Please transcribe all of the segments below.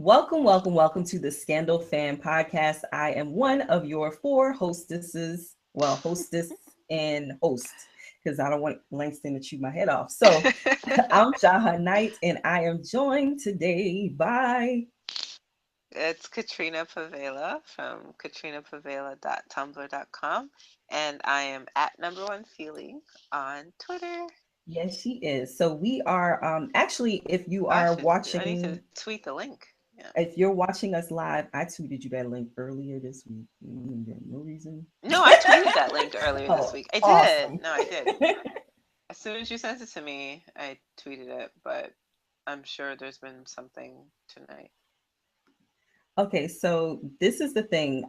Welcome, welcome, welcome to the Scandal Fan Podcast. I am one of your four hostesses, hostess and host, because I don't want Langston to chew my head off. So I'm Jaha Knight, and I am joined today by... It's Katrina Pavela from katrinapavela.tumblr.com, and I am at number one feeling on Twitter. Yes, she is. So we are actually, if you are I need to watching, tweet the link. Yeah. if you're watching us live, I tweeted you that link earlier this week. No reason. No, I tweeted that link earlier this Oh, week. I did. awesome. No, I did. As soon as you sent it to me, I tweeted it, but I'm sure there's been something tonight. Okay, so this is the thing.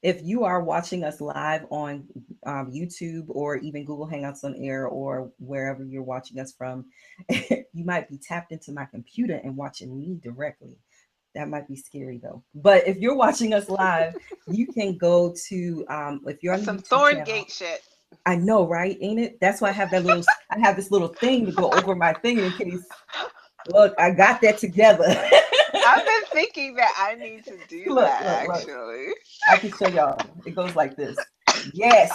If you are watching us live on YouTube or even Google Hangouts on Air or wherever you're watching us from, you might be tapped into my computer and watching me directly. That might be scary though. But if you're watching us live, you can go to if you're on That's the some YouTube channel. Thorngate shit. I know, right? Ain't it? That's why I have I have this little thing to go over my thing in case. Look, I got that together. I've been thinking that I need to do that actually. I can show y'all. It goes like this. Yes,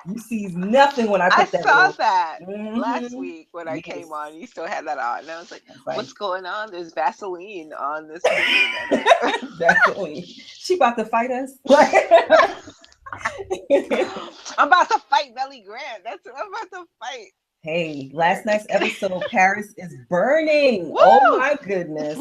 you see nothing when I put that. I saw little... that last week when I came on. You still had that on, and I was like, "What's going on? There's Vaseline on this screen." Vaseline. She about to fight us. I'm about to fight Melly Grant. That's what I'm about to fight. Hey, last night's episode, Paris is burning. Woo! Oh my goodness.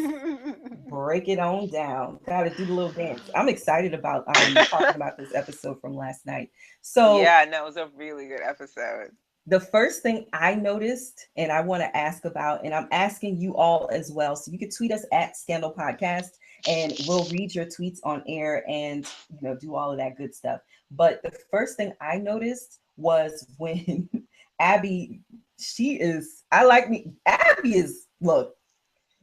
Break it on down. Gotta do the little dance. I'm excited about talking about this episode from last night. So yeah, no, it was a really good episode. The first thing I noticed, and I want to ask about, and I'm asking you all as well, so you can tweet us at Scandal Podcast, and we'll read your tweets on air and do all of that good stuff. But the first thing I noticed was when Abby,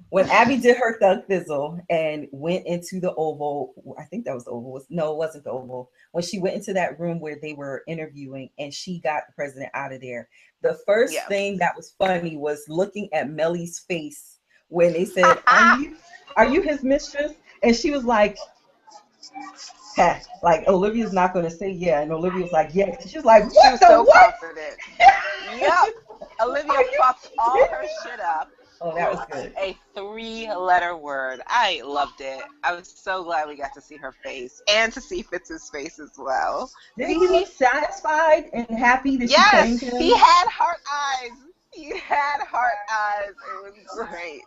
when Abby did her Thug Thizzle and went into the Oval, I think that was the Oval. No, it wasn't the Oval. When she went into that room where they were interviewing and she got the president out of there, the first thing that was funny was looking at Melly's face when they said, are you his mistress? And she was like, like Olivia's not going to say yeah. And Olivia's like, yes. She was like, what? She was so confident. Yep. Olivia fucked all her shit up. Oh, that was good. A 3-letter word. I loved it. I was so glad we got to see her face and to see Fitz's face as well. Did he be satisfied and happy that she thanked him? He had heart eyes. It was great.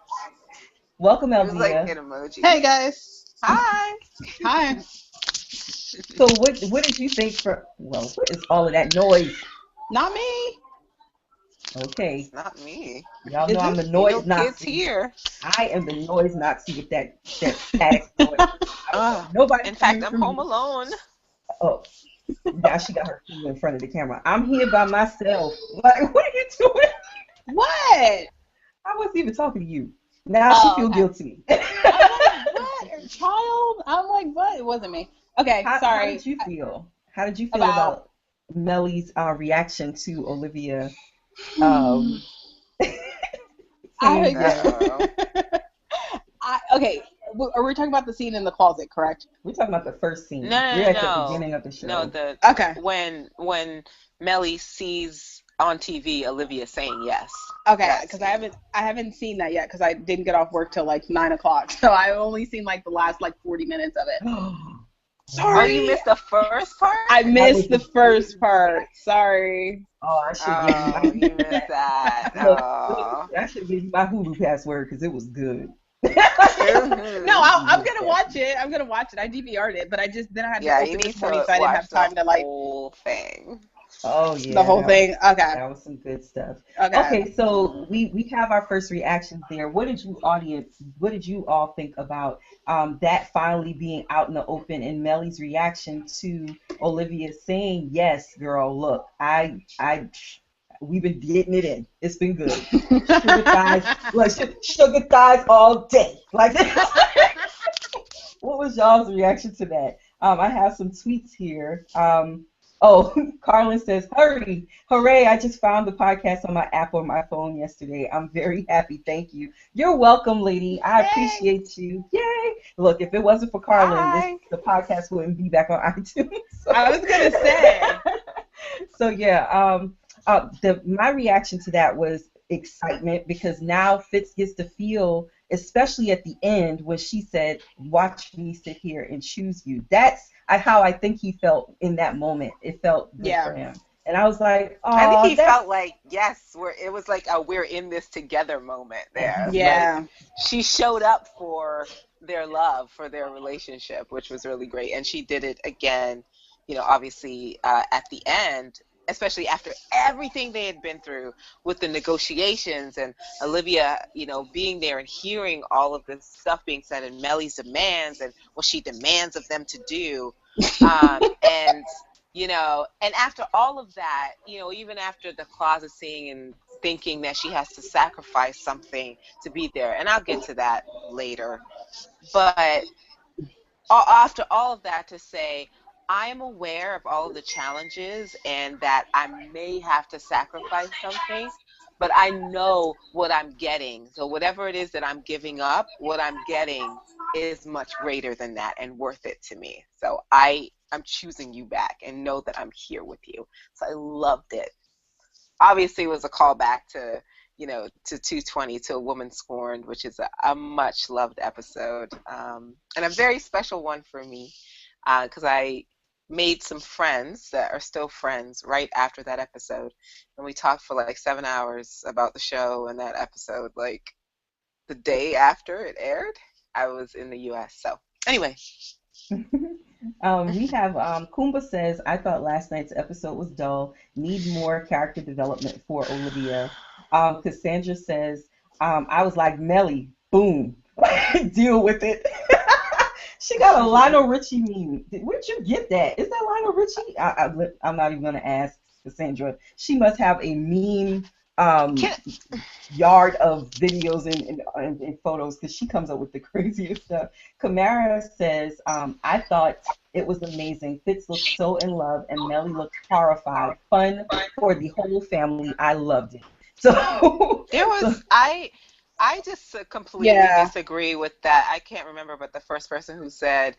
Welcome, Elvia. It was like an emoji. Hey, guys. Hi. Hi. So what did you think what is all of that noise? Not me. Okay. It's not me. Y'all know I'm the noise Nazi. Kids here. I am the noise Nazi with that static noise. Nobody. In fact, I'm home alone. Oh, now she got her feet in front of the camera. I'm here by myself. Like, what are you doing? What? I wasn't even talking to you. Now she feel guilty. I'm like, what? Child? I'm like, what? It wasn't me. Okay, sorry. How did you feel? How did you feel about Melly's reaction to Olivia? Okay, are we talking about the scene in the closet, correct? We're talking about the first scene. No, We're at the beginning of the show. No, when Melly sees on TV Olivia saying yes. Okay, because I haven't seen that yet because I didn't get off work till like 9:00, so I only seen like the last 40 minutes of it. Sorry. Oh, you missed the first part? I missed the first part. Sorry. Oh, I should you missed that. I should give you my Hulu password because it was good. No, I'm gonna watch it. I DVR'd it, but I just then I had to open this morning, so I didn't have time to whole thing. Oh yeah, the whole thing. Okay, that was some good stuff. Okay, so we have our first reactions there. What did you all think about that finally being out in the open and Melly's reaction to Olivia saying, yes, girl, look, we've been getting it in. It's been good. Sugar thighs all day. Like what was y'all's reaction to that? I have some tweets here. Carlin says, hooray, I just found the podcast on my app on my phone yesterday. I'm very happy. Thank you. You're welcome, lady. I appreciate you. Yay. Look, if it wasn't for Carlin, Bye. the podcast wouldn't be back on iTunes. I was gonna say. So yeah, my reaction to that was excitement because now Fitz gets to feel, especially at the end when she said, "Watch me sit here and choose you." That's how I think he felt in that moment. It felt good for him, and I was like, I think "Oh, he felt like, yes, it was like a we're in this together moment there. Yeah. Like, she showed up for their love, for their relationship, which was really great. And she did it again, obviously at the end, especially after everything they had been through with the negotiations and Olivia, being there and hearing all of this stuff being said and Melly's demands and what she demands of them to do. And and after all of that, even after the closet scene and thinking that she has to sacrifice something to be there, and I'll get to that later, but after all of that, to say, I am aware of all of the challenges and that I may have to sacrifice something, but I know what I'm getting. So whatever it is that I'm giving up, what I'm getting is much greater than that and worth it to me. So I'm choosing you back and know that I'm here with you. So I loved it. Obviously, it was a callback to 220, to A Woman Scorned, which is a much loved episode, and a very special one for me, because I made some friends that are still friends right after that episode, and we talked for like 7 hours about the show and that episode. Like the day after it aired, I was in the U.S. So anyway. We have Kumba says, I thought last night's episode was dull. Need more character development for Olivia. Cassandra says, I was like, Melly, boom, deal with it. She got a Lionel Richie meme. Where'd you get that? Is that Lionel Richie? I'm not even going to ask Cassandra. She must have a meme yard of videos and photos because she comes up with the craziest stuff. Kamara says, I thought it was amazing. Fitz looked so in love and Melly looked horrified. Fun for the whole family. I loved it. So there was I just completely disagree with that. I can't remember, but the first person who said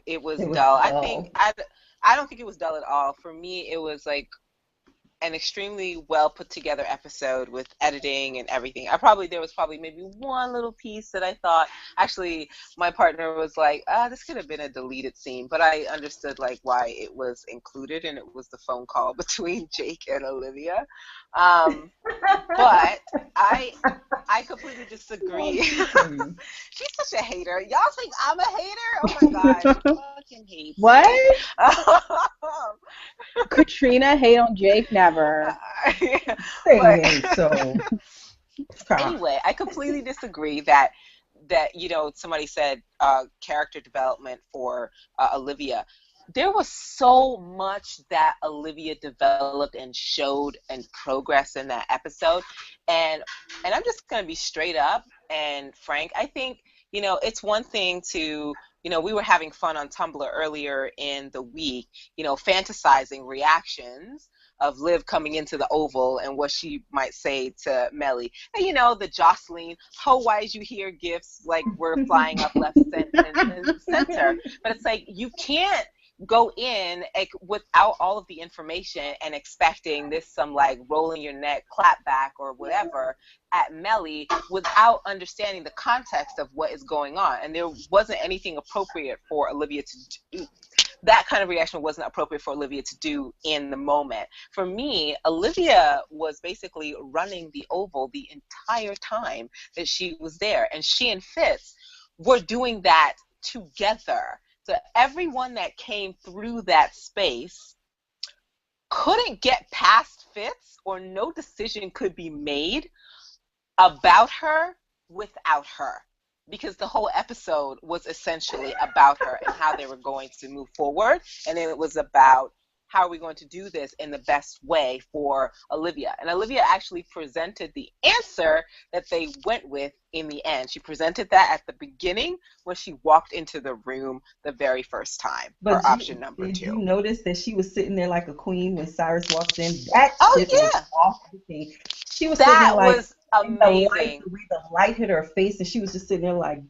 it was dull. Dull. I don't think it was dull at all. For me, it was like an extremely well put together episode with editing and everything. There was probably maybe one little piece that I thought, actually my partner was like, this could have been a deleted scene, but I understood like why it was included, and it was the phone call between Jake and Olivia. But I completely disagree. She's such a hater. Y'all think I'm a hater? Oh my god, she fucking hates What? me. Katrina hate on Jake? Never. So anyway, I completely disagree that somebody said character development for Olivia. There was so much that Olivia developed and showed and progressed in that episode, and I'm just gonna be straight up and frank. I think it's one thing to we were having fun on Tumblr earlier in the week, fantasizing reactions of Liv coming into the Oval and what she might say to Melly. And the Jocelyn, why is you here gifts like we're flying up left, center. But it's like you can't go in without all of the information and expecting some like rolling your neck, clap back or whatever at Melly without understanding the context of what is going on. And there wasn't anything appropriate for Olivia to do. That kind of reaction wasn't appropriate for Olivia to do in the moment. For me, Olivia was basically running the Oval the entire time that she was there. And she and Fitz were doing that together. So everyone that came through that space couldn't get past Fitz, or no decision could be made about her without her, because the whole episode was essentially about her and how they were going to move forward, and then it was about how are we going to do this in the best way for Olivia. And Olivia actually presented the answer that they went with in the end. She presented that at the beginning when she walked into the room the very first time. But for option number 2. Did you notice that she was sitting there like a queen when Cyrus walked in? That shit was off the thing. She was sitting there like, was amazing. The way the light hit her face, and she was just sitting there like,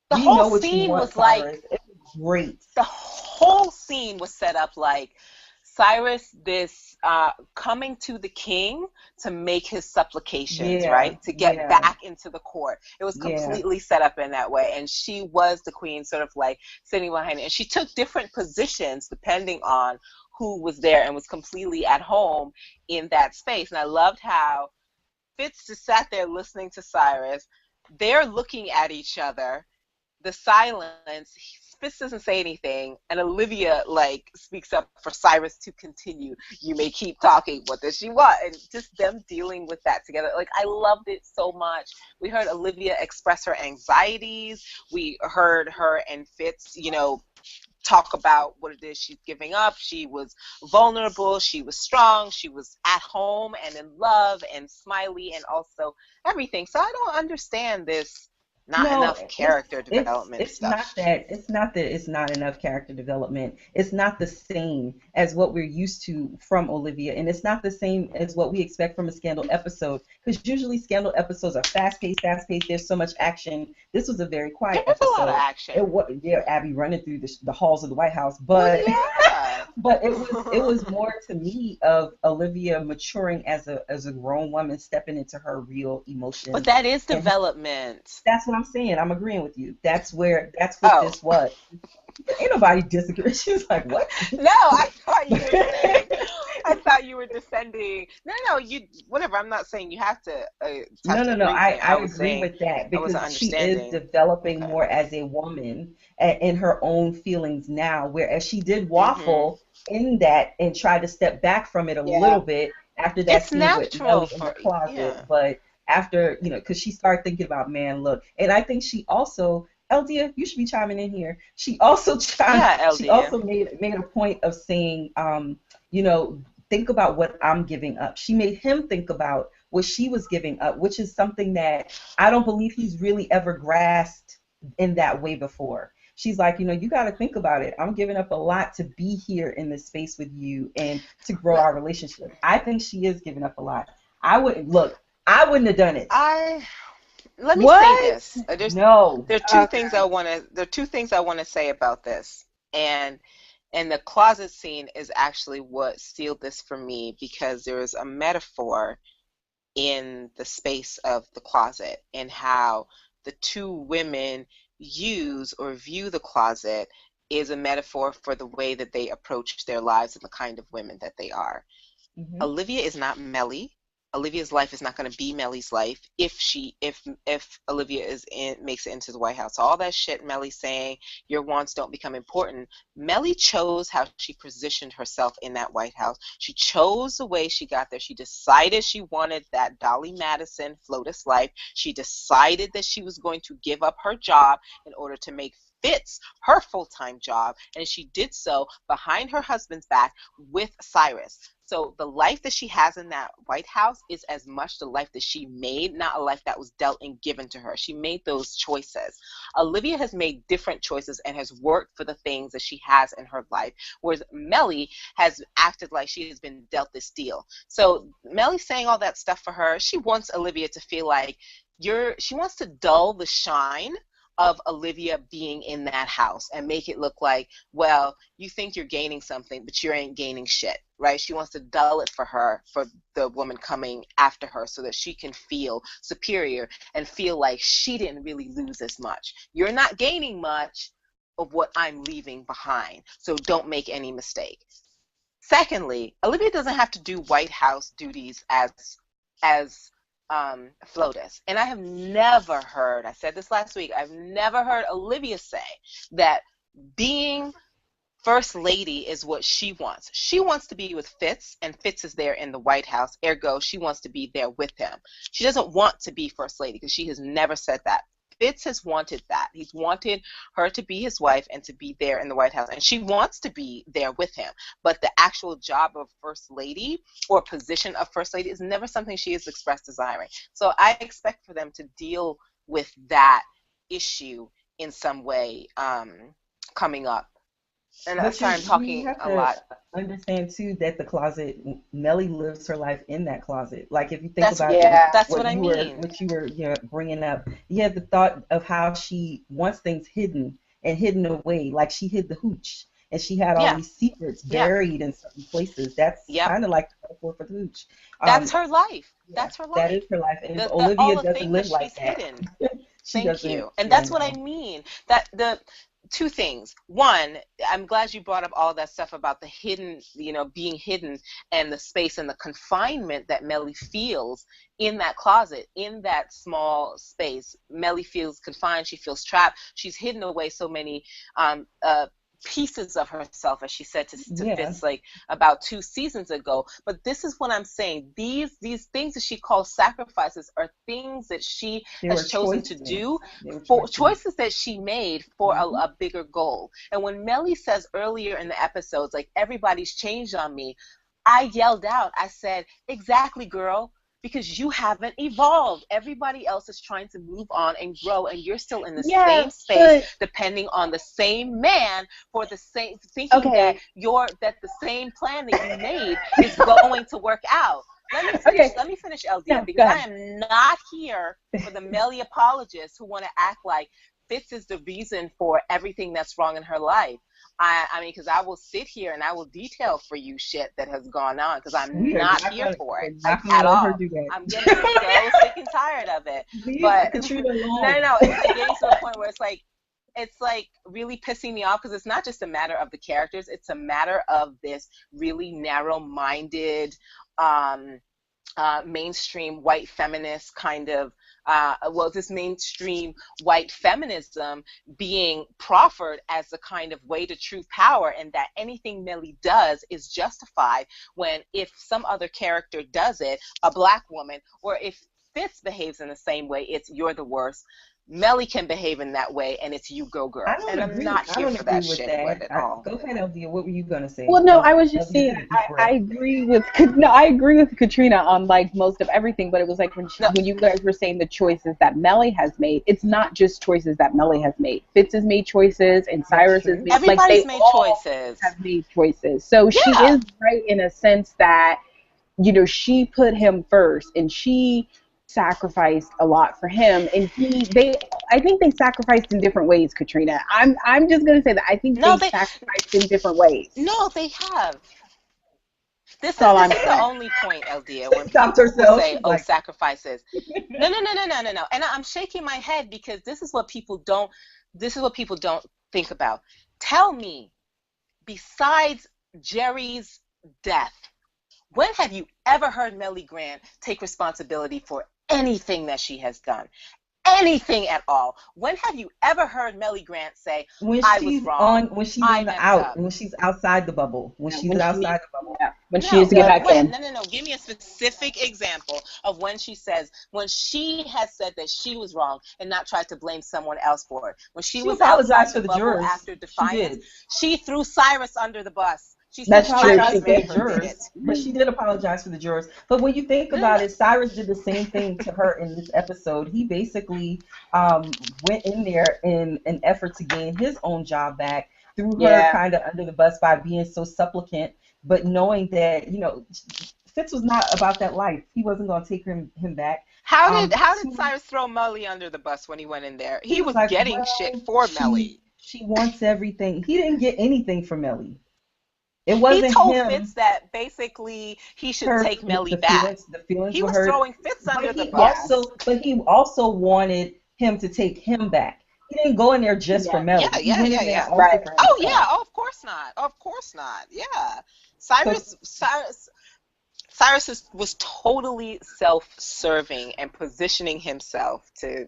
The We whole know what you scene want, was like, Cyrus. It was great. the whole scene was set up like Cyrus, this coming to the king to make his supplications, Yeah, right? To get yeah, back into the court. It was yeah. completely set up in that way. And she was the queen, sort of like sitting behind it. And she took different positions depending on who was there and was completely at home in that space. And I loved how Fitz just sat there listening to Cyrus. They're looking at each other, the silence. Fitz doesn't say anything, and Olivia like speaks up for Cyrus to continue. You may keep talking. What does she want? And just them dealing with that together. Like, I loved it so much. We heard Olivia express her anxieties. We heard her and Fitz, talk about what it is she's giving up. She was vulnerable. She was strong. She was at home and in love and smiley and also everything. So I don't understand this not No, enough character development it's not stuff. that it's not enough character development. It's not the same as what we're used to from Olivia, and it's not the same as what we expect from a Scandal episode. Because usually Scandal episodes are fast paced, fast paced. There's so much action. This was a very quiet There's a lot of episode. action. It was Abby running through the halls of the White House, Well, but yeah. but it was more to me of Olivia maturing as a grown woman, stepping into her real But emotions. that is And development. that's what I'm saying. I'm agreeing with you. That's what Oh. this was. Ain't nobody disagree. She was like, what? No, I thought you were saying. I thought you were defending. No, you. Whatever. I'm not saying you have to. Have to No. agree with me. I I was agree saying with that I wasn't because she is understanding. developing Okay. more as a woman in her own feelings now, whereas she did Mm-hmm. waffle in that and try to step back from it a little bit after that It's scene with natural Melly in the for closet. yeah. But after, because she started thinking about, man, look, and I think she also, Eldia, you should be chiming in here. She also Yeah, she LDM. also made a point of saying, you know, think about what I'm giving up. She made him think about what she was giving up, which is something that I don't believe he's really ever grasped in that way before. She's like, you got to think about it. I'm giving up a lot to be here in this space with you and to grow our relationship. I think she is giving up a lot. I wouldn't have done it. Let me say What? this. No. There are two things I want to. There are two things I want to say about this, and the closet scene is actually what sealed this for me because there is a metaphor in the space of the closet and how the two women use or view the closet is a metaphor for the way that they approach their lives and the kind of women that they are. Mm-hmm. Olivia is not Melly. Olivia's life is not going to be Melly's life if Olivia makes it into the White House. All that shit Melly's saying, your wants don't become important. Melly chose how she positioned herself in that White House. She chose the way she got there. She decided she wanted that Dolly Madison FLOTUS life. She decided that she was going to give up her job in order to make Fitz her full-time job, and she did so behind her husband's back with Cyrus. So the life that she has in that White House is as much the life that she made, not a life that was dealt and given to her. She made those choices. Olivia has made different choices and has worked for the things that she has in her life, whereas Melly has acted like she has been dealt this deal. So Melly's saying all that stuff for her. She wants Olivia to feel like she wants to dull the shine of Olivia being in that house and make it look like, well, you think you're gaining something, but you ain't gaining shit, right? She wants to dull it for her, for the woman coming after her, so that she can feel superior and feel like she didn't really lose as much. You're not gaining much of what I'm leaving behind, so don't make any mistake. Secondly, Olivia doesn't have to do White House duties as FLOTUS. And I have never heard, I said this last week, I've never heard Olivia say that being First Lady is what she wants. She wants to be with Fitz, and Fitz is there in the White House. Ergo, she wants to be there with him. She doesn't want to be First Lady because she has never said that. Fitz has wanted that. He's wanted her to be his wife and to be there in the White House. And she wants to be there with him. But the actual job of First Lady or position of First Lady is never something she has expressed desiring. So I expect for them to deal with that issue in some way coming up. And I'm But sorry, I'm you talking have a to lot. understand too that the closet, Melly lives her life in that closet. Like if you think That's about Yeah. that's what what I mean. you were bringing up, you had the thought of how she wants things hidden and hidden away. Like she hid the hooch, and she had all Yeah, these secrets yeah, buried in certain places. That's yep. kind of like the metaphor for the hooch. That's Um, her life. yeah, That's her that life. is her life. And The all Olivia the doesn't things that live like she's that. hidden. She Thank doesn't. you. And Yeah, that's what I no. mean. That the two things. One, I'm glad you brought up all that stuff about the hidden, being hidden, and the space and the confinement that Melly feels in that closet, in that small space. Melly feels confined. She feels trapped. She's hidden away so many um, uh, pieces of herself, as she said to Yeah, Fitz, like about 2 seasons ago. But this is what I'm saying. These things that she calls sacrifices are things that she they were has chosen to choices. do, They were for choices. choices that she made for Hmm. a bigger goal. And when Melly says earlier in the episodes, like, everybody's changed on me, I yelled out, I said, exactly, girl, because you haven't evolved. Everybody else is trying to move on and grow, and you're still in the Yeah, same space, but depending on the same man for the same, thinking that okay. the same plan that you made is going to work out. Let me finish. Okay. Let me finish, LDA, No, because go I ahead. am not here for the Melly apologists who want to act like Fitz is the reason for everything that's wrong in her life. I mean, because I will sit here and I will detail for you shit that has gone on, because I'm not here for it, We're like, not gonna at let her all. do I'm getting that. so sick and tired of it. Leave But Katrina no, no, alone. no. It's like getting to the point where it's like really pissing me off, because it's not just a matter of the characters. It's a matter of this really narrow-minded, um, mainstream white feminist kind of this mainstream white feminism being proffered as a kind of way to true power, and that anything Millie does is justified, when if some other character does it, a black woman, or if Fitz behaves in the same way, it's you're the worst. Melly can behave in that way, and it's you go girl. And I'm not I here don't for agree that with shit that. at all. Go ahead, LD. What were you gonna say? Well, no, I was just LD saying took a deep I breath. agree with no, I agree with Katrina on like most of everything, but it was like No, when you guys were saying the choices that Melly has made, it's not just choices that Melly has made. Fitz has made choices, and That's Cyrus has true. made, like everybody's they made all choices. have made choices. So she Yeah. is right in a sense that she put him first, and she sacrificed a lot for him, and I think they sacrificed in different ways, Katrina. I'm just gonna say that I think No, they they sacrificed in different ways. no, they have. This That's is all this I'm is the saying. only point, LDA, when Stopped people will herself. say, She's "Oh, like, sacrifices." No, no, no, no, no, no, no. And I'm shaking my head, because this is what people don't. This is what people don't think about. Tell me, besides Jerry's death, when have you ever heard Melly Grant take responsibility for anything that she has done? Anything at all? When have you ever heard Melly Grant say, "I was wrong. I messed up"? when she's outside the bubble, when Yeah, she's outside the bubble. when she needs No, to get when, back when? in. No, no, no. Give me a specific example of when she has said that she was wrong and not tried to blame someone else for it. When she She was outside apologized the for the bubble jurors. after She Defiance, did. she threw Cyrus under the bus. She She said That's true. Cyrus She apologized for the made did. her did it. jurors, but she did apologize for the jurors. But when you think No, no, about no. it, Cyrus did the same thing to her in this episode. He basically went in there in an effort to gain his own job back, threw her Yeah. kind of under the bus by being so supplicant, but knowing that, Fitz was not about that life. He wasn't going to take him back. How did Two, Cyrus throw Melly under the bus when he went in there? he He was was like, getting shit well, for Melly. she wants everything. He didn't get anything from Ellie. It He wasn't told Fitz him that basically he should her take Melly the back. feelings He were was hurt, throwing Fitz under the Yeah. bus. but he also wanted him to take him back. He didn't go in there just for Yeah. Yeah, Melly. He yeah, went yeah, in there yeah. also Right. for Oh himself. yeah, oh, of course not. Of course not. Yeah. So Cyrus was totally self-serving and positioning himself to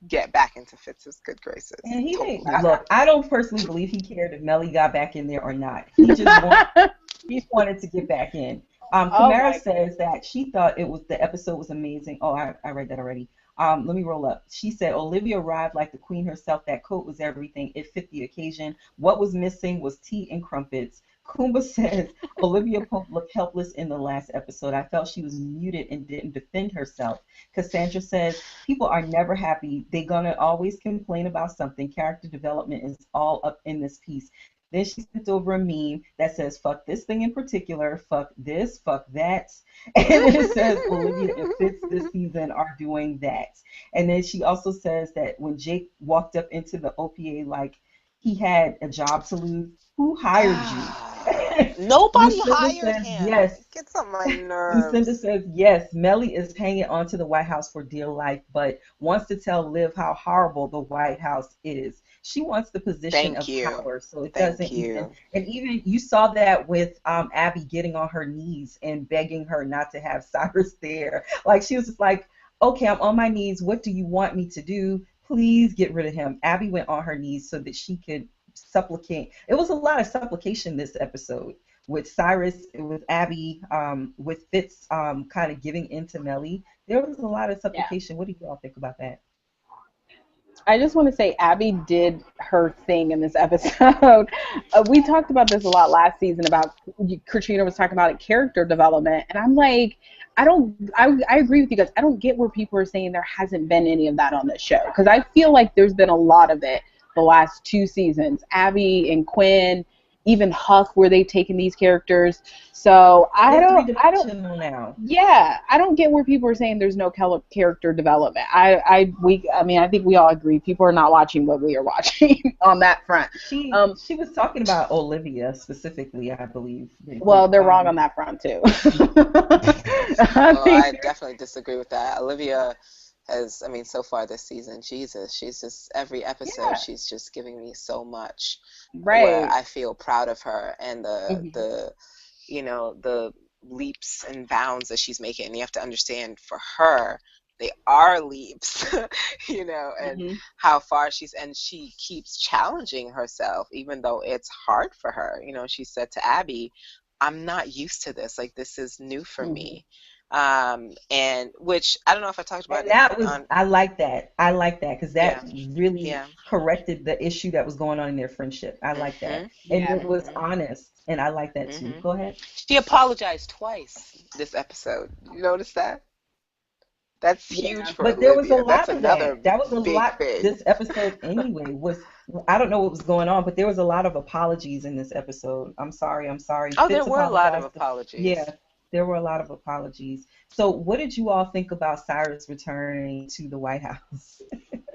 get back into Fitz's good graces. and he Totally. didn't look. I don't personally believe he cared if Melly got back in there or not. He wanted to get back in. Oh Kamara my. says that she thought the episode was amazing. Oh, I read that already. Let me roll up. She said Olivia arrived like the queen herself. That coat was everything. It fit the occasion. What was missing was tea and crumpets. Kumba says Olivia Pope looked helpless in the last episode. I felt she was muted and didn't defend herself. Cassandra says people are never happy. They're gonna always complain about something. Character development is all up in this piece. Then she sent over a meme that says, fuck this thing in particular, fuck this, fuck that. And it says Olivia and Fitz this season are doing that. And then she also says that when Jake walked up into the OPA like he had a job to lose, who hired you? Nobody Lucinda hired says him. yes. It gets on my Lucinda nerves. says yes. Melly is hanging on to the White House for dear life, but wants to tell Liv how horrible the White House is. She wants the position Thank of you. power, so it Thank doesn't even. you. And even you saw that with Abby getting on her knees and begging her not to have Cyrus there. Like she was just like, "Okay, I'm on my knees. What do you want me to do? Please get rid of him." Abby went on her knees so that she could supplicate. It was a lot of supplication this episode with Cyrus, with Abby, with Fitz kind of giving into Melly. There was a lot of supplication. What do you all think about that? I just want to say Abby did her thing in this episode. We talked about this a lot last season about Katrina was talking about character development, and I'm like, I agree with you guys. I don't get where people are saying there hasn't been any of that on this show, because I feel like there's been a lot of it the last 2 seasons. Abby and Quinn, even Huck, where they've taken these characters. So I don't now. Yeah, I don't get where people are saying there's no character development. I mean, I think we all agree people are not watching what we are watching on that front. She was talking about Olivia specifically, I believe. Well, they're wrong on that front too. I definitely disagree with that. Olivia has, I mean, so far this season, Jesus, she's just every episode she's just giving me so much. Right. Where I feel proud of her and the you know, the leaps and bounds that she's making. And you have to understand, for her, they are leaps, you know, and how far she keeps challenging herself, even though it's hard for her. You know, she said to Abby, I'm not used to this. Like, this is new for me. And which I don't know if I talked about. And that was I like that because that really corrected the issue that was going on in their friendship. I like that, and it was honest, and I like that too. Go ahead. She apologized twice this episode. You notice that? That's huge for Olivia. There was a lot of that. That was a lot. Thing. This episode anyway was. I don't know what was going on, but there was a lot of apologies in this episode. I'm sorry. Oh, there were a lot of apologies. Yeah. There were a lot of apologies. So what did you all think about Cyrus returning to the White House?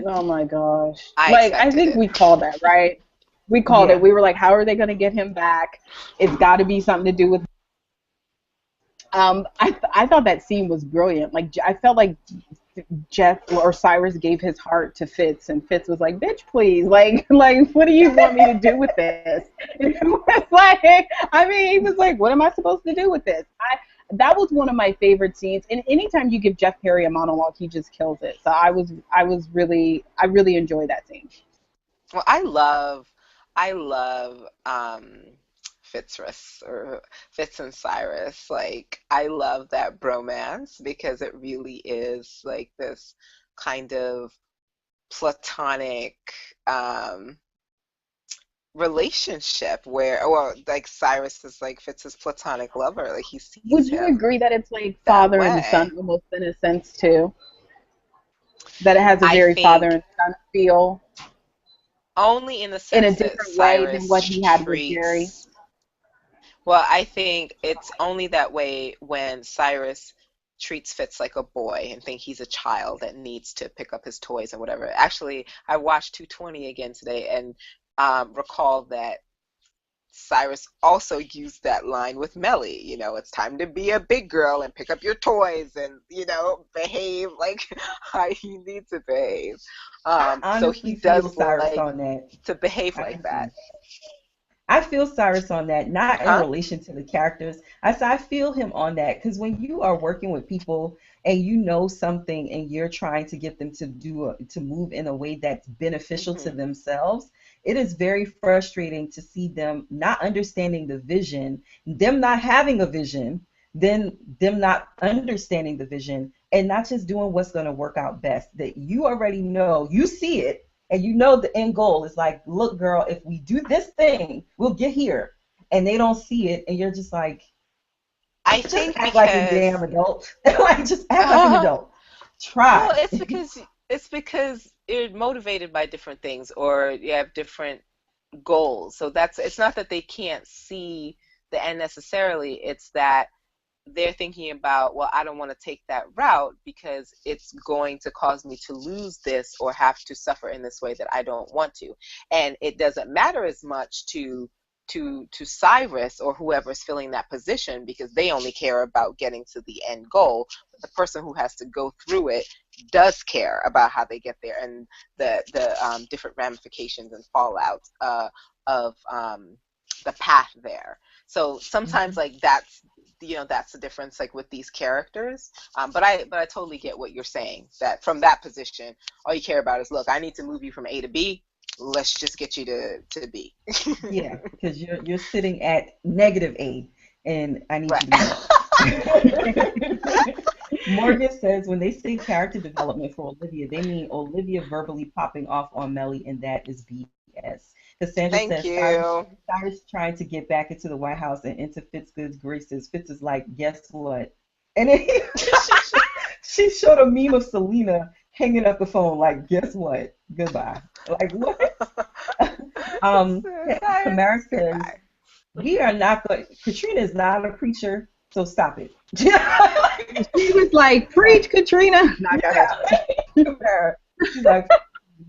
Oh my gosh. I think we called that, right? We called it. We were like, how are they going to get him back? It's got to be something to do with I thought that scene was brilliant. Like, I felt like Jeff or Cyrus gave his heart to Fitz, and Fitz was like, bitch, please, like what do you want me to do with this? And it was like, I mean, he was like, what am I supposed to do with this? That was one of my favorite scenes, and anytime you give Jeff Perry a monologue, he just kills it. So I really enjoyed that scene. Well, I love Fitz and Cyrus. Like, I love that bromance because it really is like this kind of platonic relationship where, well, like Cyrus is like Fitz's platonic lover. Like, he sees Would you agree that it's like father and son almost in a sense too? That it has a very father and son feel? Only in the sense in a different way than what he had with Jerry. Well, I think it's only that way when Cyrus treats Fitz like a boy and think he's a child that needs to pick up his toys and whatever. Actually, I watched 220 again today and recall that Cyrus also used that line with Melly. You know, it's time to be a big girl and pick up your toys and, you know, behave like how you need to behave. So he does Cyrus on that. To behave like that. I feel Cyrus on that, not in relation to the characters. I feel him on that because when you are working with people and you know something and you're trying to get them to move in a way that's beneficial to themselves, it is very frustrating to see them not understanding the vision, them not having a vision, then them not understanding the vision, and not just doing what's going to work out best. That you already know, you see it. And you know the end goal is like, look, girl, if we do this thing, we'll get here. And they don't see it, and you're just like, I think act like a damn adult. Like, just act like an adult. Try. Well, it's because you're motivated by different things, or you have different goals. So it's not that they can't see the end necessarily, it's that they're thinking about, well, I don't want to take that route because it's going to cause me to lose this or have to suffer in this way that I don't want to. And it doesn't matter as much to Cyrus or whoever's filling that position, because they only care about getting to the end goal. But the person who has to go through it does care about how they get there and the different ramifications and fallouts of the path there. So sometimes like that's the difference, like with these characters. But I totally get what you're saying, that from that position, all you care about is, look, I need to move you from A to B. Let's just get you to B. Yeah, because you're sitting at negative A, and I need you to know. Morgan says when they say character development for Olivia, they mean Olivia verbally popping off on Mellie, and that is BS. Cassandra Thank says you. Cyrus trying to get back into the White House and into Fitzgood's graces. Fitz is like, guess what? And then she showed a meme of Selena hanging up the phone, like, guess what? Goodbye. Like, what? Kamara says, we are not going, Katrina is not a preacher, so stop it. She was like, preach, Katrina. She's like,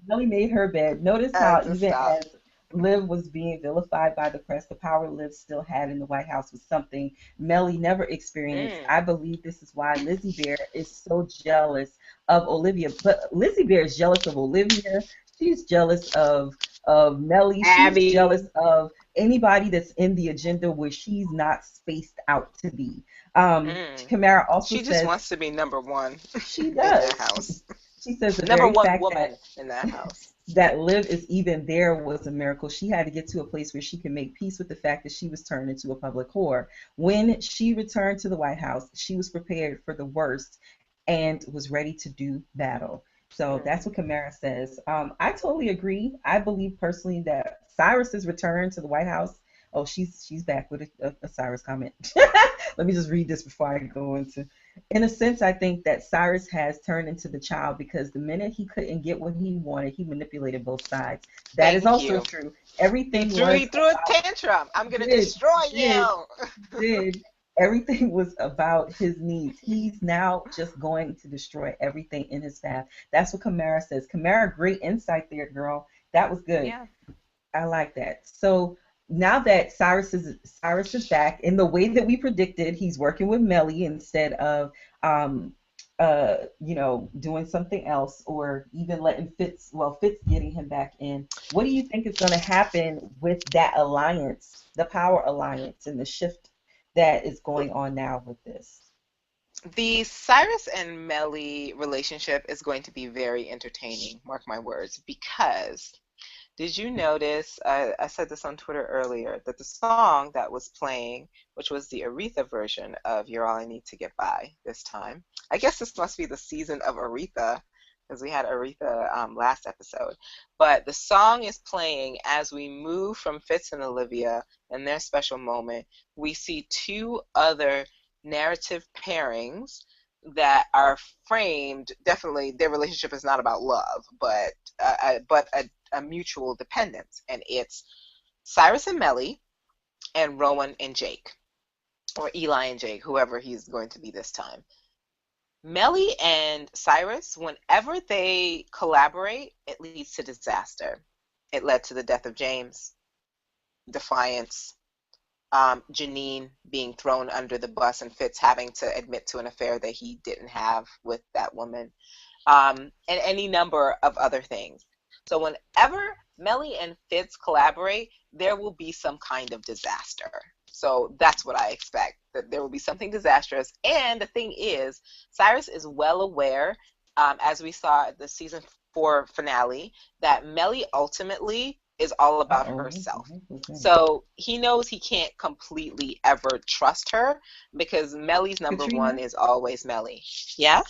Mellie made her bed. Notice how even as Liv was being vilified by the press, the power Liv still had in the White House was something Mellie never experienced. I believe this is why Lizzie Bear is so jealous of Olivia. But Lizzie Bear is jealous of Olivia. She's jealous of Mellie. Abby. She's jealous of anybody that's in the agenda where she's not spaced out to be. Kamara also she just wants to be number one. She does. In that house. She says the number very one fact woman in that house. That Liv is even there was a miracle. She had to get to a place where she could make peace with the fact that she was turned into a public whore. When she returned to the White House, she was prepared for the worst and was ready to do battle. So that's what Kamara says. I totally agree. I believe personally that Cyrus's return to the White House. Oh, she's back with a Cyrus comment. Let me just read this before I go into. In a sense, I think that Cyrus has turned into the child because the minute he couldn't get what he wanted, he manipulated both sides. That is also true. Everything he threw a tantrum. I'm going to destroy you. Did. Everything was about his needs. He's now just going to destroy everything in his path. That's what Kamara says. Kamara, great insight there, girl. That was good. Yeah. I like that. So now that Cyrus is back in the way that we predicted, he's working with Mellie instead of doing something else or even letting Fitz getting him back in. What do you think is going to happen with that alliance, the power alliance, and the shift that is going on now with this? The Cyrus and Mellie relationship is going to be very entertaining, mark my words, because did you notice, I said this on Twitter earlier, that the song that was playing, which was the Aretha version of You're All I Need to Get By this time, I guess this must be the season of Aretha, because we had Aretha last episode, but the song is playing as we move from Fitz and Olivia and their special moment. We see two other narrative pairings that are framed, definitely their relationship is not about love, but a mutual dependence, and it's Cyrus and Mellie and Rowan and Jake, or Eli and Jake, whoever he's going to be this time. Mellie and Cyrus, whenever they collaborate, it leads to disaster. It led to the death of James, defiance, Janine being thrown under the bus, and Fitz having to admit to an affair that he didn't have with that woman, and any number of other things. So whenever Mellie and Fitz collaborate, there will be some kind of disaster. So that's what I expect, that there will be something disastrous. And the thing is, Cyrus is well aware, as we saw at the season 4 finale, that Mellie ultimately is all about herself. So he knows he can't completely ever trust her because Mellie's number one is always Mellie. Yeah?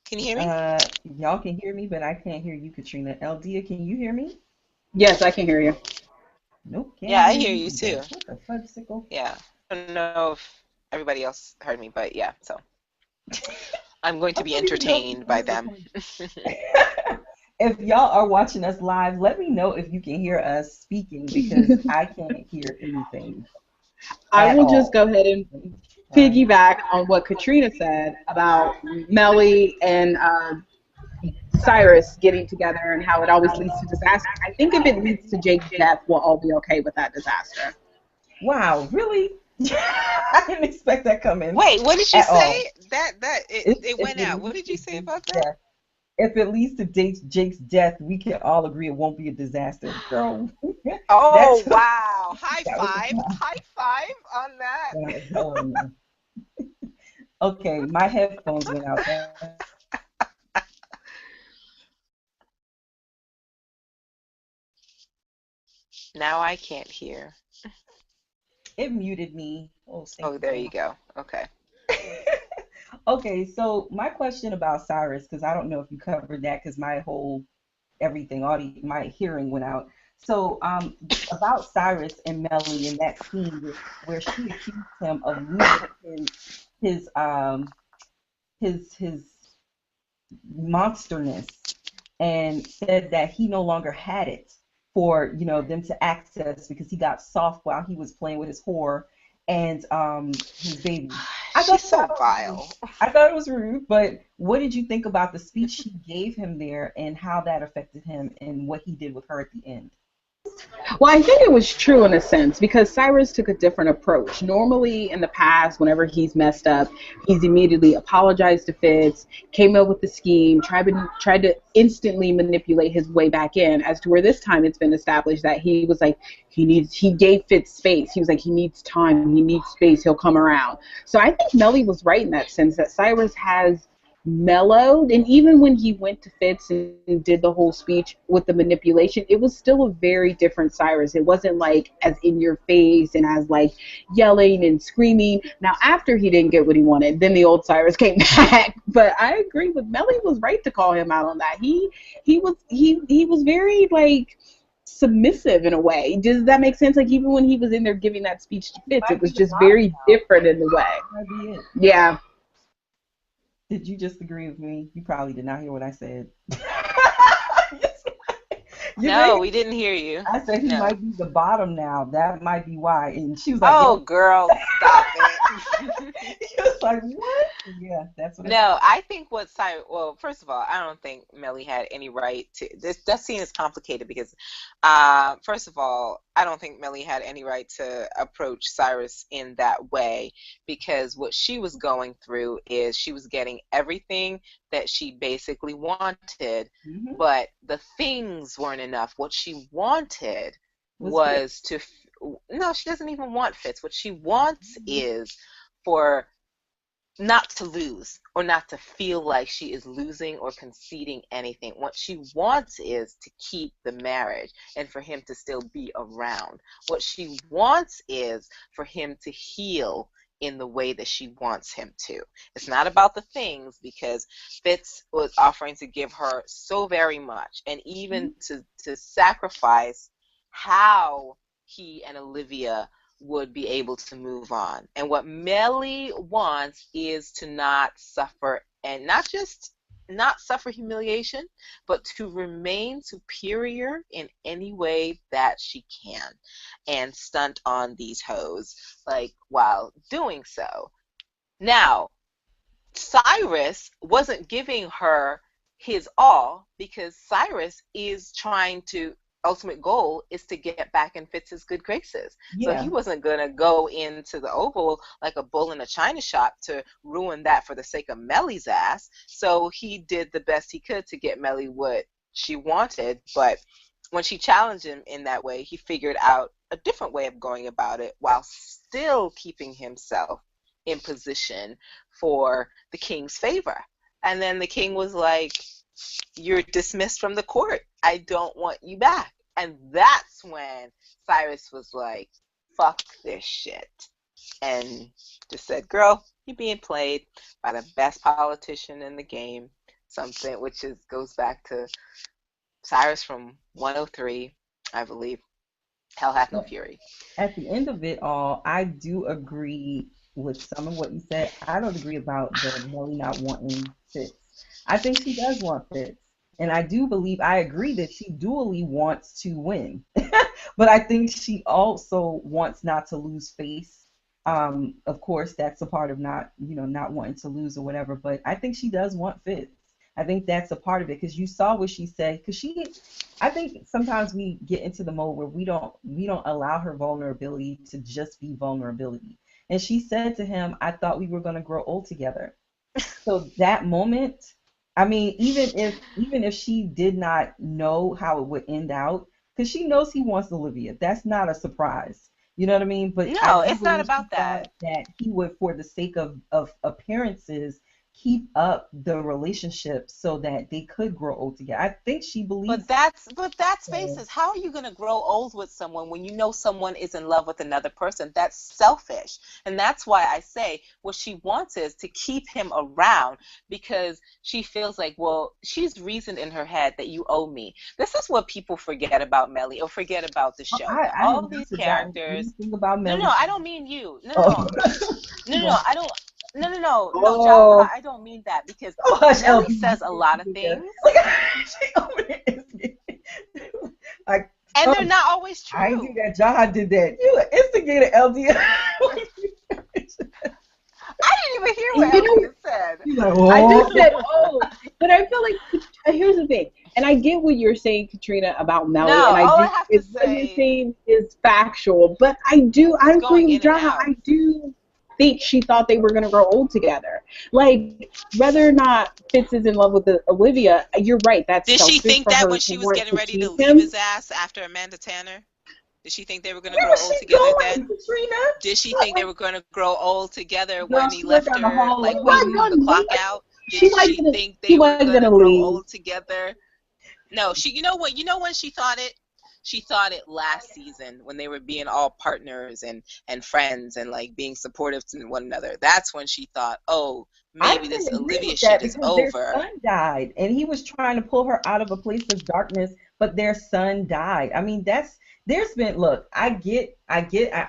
Can you hear me? Y'all can hear me, but I can't hear you, Katrina. Eldia, can you hear me? Yes, I can hear you. Nope. Yeah, I hear you too. What the fudgesicle? Yeah. I don't know if everybody else heard me, but yeah, so I'm going to be entertained by them. if y'all are watching us live, let me know if you can hear us speaking because I can't hear anything I at will just all. go ahead and Sorry. piggyback on what Katrina said about Melly and Cyrus getting together and how it always leads to disaster. I think if it leads to Jake's death, we'll all be okay with that disaster. Wow, really? I didn't expect that coming Wait, what did you at all. say? That it If went it out. What leads did to you say Jake's about that? death, if it leads to Jake's death, we can all agree it won't be a disaster. Girl, Oh that's wow! High that was five! High five on that. no. Okay, my headphones went out. Now I can't hear. It muted me. Oh, thank Oh, you there so you much. go. Okay. Okay, so my question about Cyrus, because I don't know if you covered that, because my whole everything audio, my hearing went out. So, about Cyrus and Melly in that scene where she accused him of losing his um his monsterness and said that he no longer had it for them to access because he got soft while he was playing with his whore and his baby. I She's thought that so was rude. vile. I thought it was rude, but what did you think about the speech she gave him there and how that affected him and what he did with her at the end? Well, I think it was true in a sense because Cyrus took a different approach. Normally, in the past, whenever he's messed up, he's immediately apologized to Fitz, came up with the scheme, tried to instantly manipulate his way back in. As to where this time it's been established that he was like he gave Fitz space. He was like he needs time, he needs space, he'll come around. So I think Melly was right in that sense that Cyrus has mellowed, and even when he went to Fitz and did the whole speech with the manipulation, it was still a very different Cyrus. It wasn't like as in your face and as like yelling and screaming. Now after he didn't get what he wanted, then the old Cyrus came back. But I agree with Melly was right to call him out on that. He was very like submissive in a way. Does that make sense? Like even when he was in there giving that speech to Fitz, it Might be was the just bottom very now. different in the way. Might be it. Yeah. Did you just agree with me? You probably did not hear what I said. You No, think we didn't hear you. I said he No. might be the bottom now. That might be why. And she was like, Oh, "Yo," girl, stop it. he was like, "What?" Yeah, that's what I said. No, I think what Simon, well, first of all, I don't think Melly had any right to this. That scene is complicated because, first of all, I don't think Melly had any right to approach Cyrus in that way because what she was going through is she was getting everything that she basically wanted, Hmm. but the things weren't enough. What she wanted Was fit. was to, no, she doesn't even want Fitz. What she wants is for not to lose or not to feel like she is losing or conceding anything. What she wants is to keep the marriage and for him to still be around. What she wants is for him to heal in the way that she wants him to. It's not about the things because Fitz was offering to give her so very much and even to sacrifice how he and Olivia would be able to move on. And what Melly wants is to not suffer and not suffer humiliation, but to remain superior in any way that she can and stunt on these hoes like while doing so. Now, Cyrus wasn't giving her his all because Cyrus is trying to ultimate goal is to get back in Fitz's good graces. So he Yeah. wasn't gonna go into the Oval like a bull in a china shop to ruin that for the sake of Melly's ass. So he did the best he could to get Melly what she wanted, but when she challenged him in that way, he figured out a different way of going about it while still keeping himself in position for the king's favor. And then the king was like, "You're dismissed from the court. I don't want you back." And that's when Cyrus was like, "Fuck this shit." And just said, "Girl, you're being played by the best politician in the game." Something which is goes back to Cyrus from 103, I believe. Hell hath no Well, fury. at the end of it all, I do agree with some of what you said. I don't agree about the Melly not wanting Fitz. I think she does want Fitz. And I do believe, I agree that she dually wants to win. But I think she also wants not to lose face. Of course, that's a part of not, not wanting to lose or whatever. But I think she does want Fitz. I think that's a part of it because you saw what she said. I think sometimes we get into the mode where we don't allow her vulnerability to just be vulnerability. And she said to him, "I thought we were going to grow old together." So that moment, I mean, even if she did not know how it would end out, because she knows he wants Olivia, that's not a surprise. You know what I mean? But I No, do it's not believe she about thought that. that he would, for the sake of appearances, keep up the relationship so that they could grow old together. I think she believes But that's so. faces. How are you going to grow old with someone when you know someone is in love with another person? That's selfish. And that's why I say what she wants is to keep him around because she feels like, well, she's reasoned in her head that you owe me. This is what people forget about Melly or forget about the show. That I all have of not these forgotten characters, anything about no, no, Melly. no, I don't mean you. No, no, Oh, no. No, no, no, well, I don't. No, no, no, no, Jaha, Oh, I don't mean that because oh hush, Melly LB. says a lot of things, Look, she over there is like, and oh, they're not always I ain't do true. that. Jaha did that. You an instigator, LD. I didn't even hear what you know, Elvia said. She's like, I just oh. said, oh, but I feel like here's the thing, and I get what you're saying, Katrina, about No, Melly, and I all I do. have to If what you're say saying is factual, but I is agree going with in and Jaha. out. I do think she thought they were gonna grow old together. Like whether or not Fitz is in love with Olivia, you're right. That's Did she selfish think for that her when to she was want getting to ready to keep leave him. his ass after Amanda Tanner? Did she think they were going to Where grow was old she together going, then? Katrina? Did she think they were going to grow old together Girl, when he she went left down the her, hall She like and hugged wasn't waiting me. the gonna clock leave. out? Did She she wasn't gonna. think She they were wasn't going to gonna grow leave. old together? No, she, you know what? You know when she thought it? She thought it last season when they were being all partners and friends and like being supportive to one another. That's when she thought, oh, I maybe didn't this agree Olivia with shit that is because their over. son died and he was trying to pull her out of a place of darkness, but their son died. I mean, there's been, look, I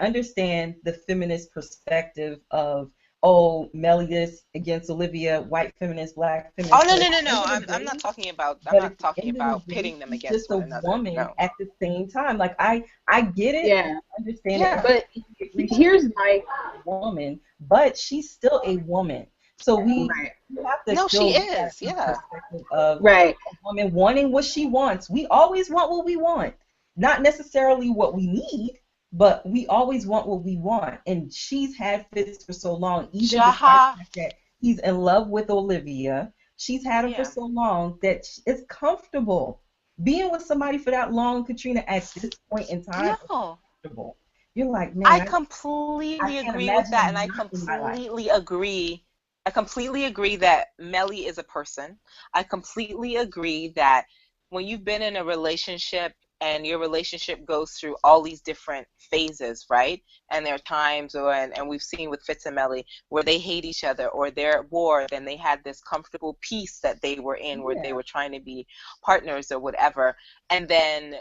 understand the feminist perspective of, oh, Melly this against Olivia, white feminist, black Oh feminist, no, but at no, no, the end no. of the I'm day, not talking about I'm but at not the talking end of the about day, pitting them she's against just one a another. woman No. at the same time. Like I get it, and Yeah, I understand it, Yeah. and but I agree she's here's my a woman, but she's still a woman. So right. we have to No, she still look at it is. from the Yeah. perspective of Right. a woman wanting what she wants. We always want what we want, not necessarily what we need, but we always want what we want. And she's had Fitz for so long, even despite Jaha. the fact that he's in love with Olivia. She's had him for Yeah. so long that it's comfortable. Being with somebody for that long, Katrina, at this point in time, is No. comfortable. You're like, I man, I completely can't agree with imagine that, him and I not in my life. completely agree. I completely agree that Melly is a person. I completely agree that when you've been in a relationship and your relationship goes through all these different phases, right? And there are times when, and we've seen with Fitz and Melly, where they hate each other or they're at war, then they had this comfortable peace that they were in where they Yeah, were trying to be partners or whatever. And then,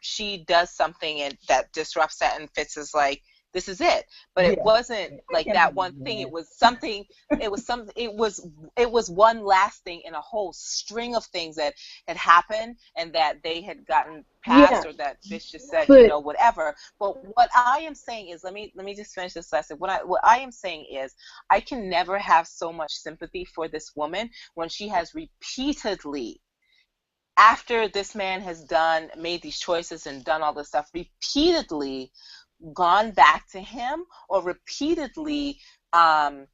she does something and that disrupts that, and Fitz is like, this is it. But it yeah. wasn't I like can't that one imagine thing. that. It was something. It was one last thing in a whole string of things that had happened and that they had gotten Yeah, past, or that Fitz just said, but whatever. But what I am saying is, let me just finish this lesson. What I am saying is, I can never have so much sympathy for this woman when she has repeatedly, after this man has made these choices and done all this stuff, repeatedly gone back to him, or repeatedly um,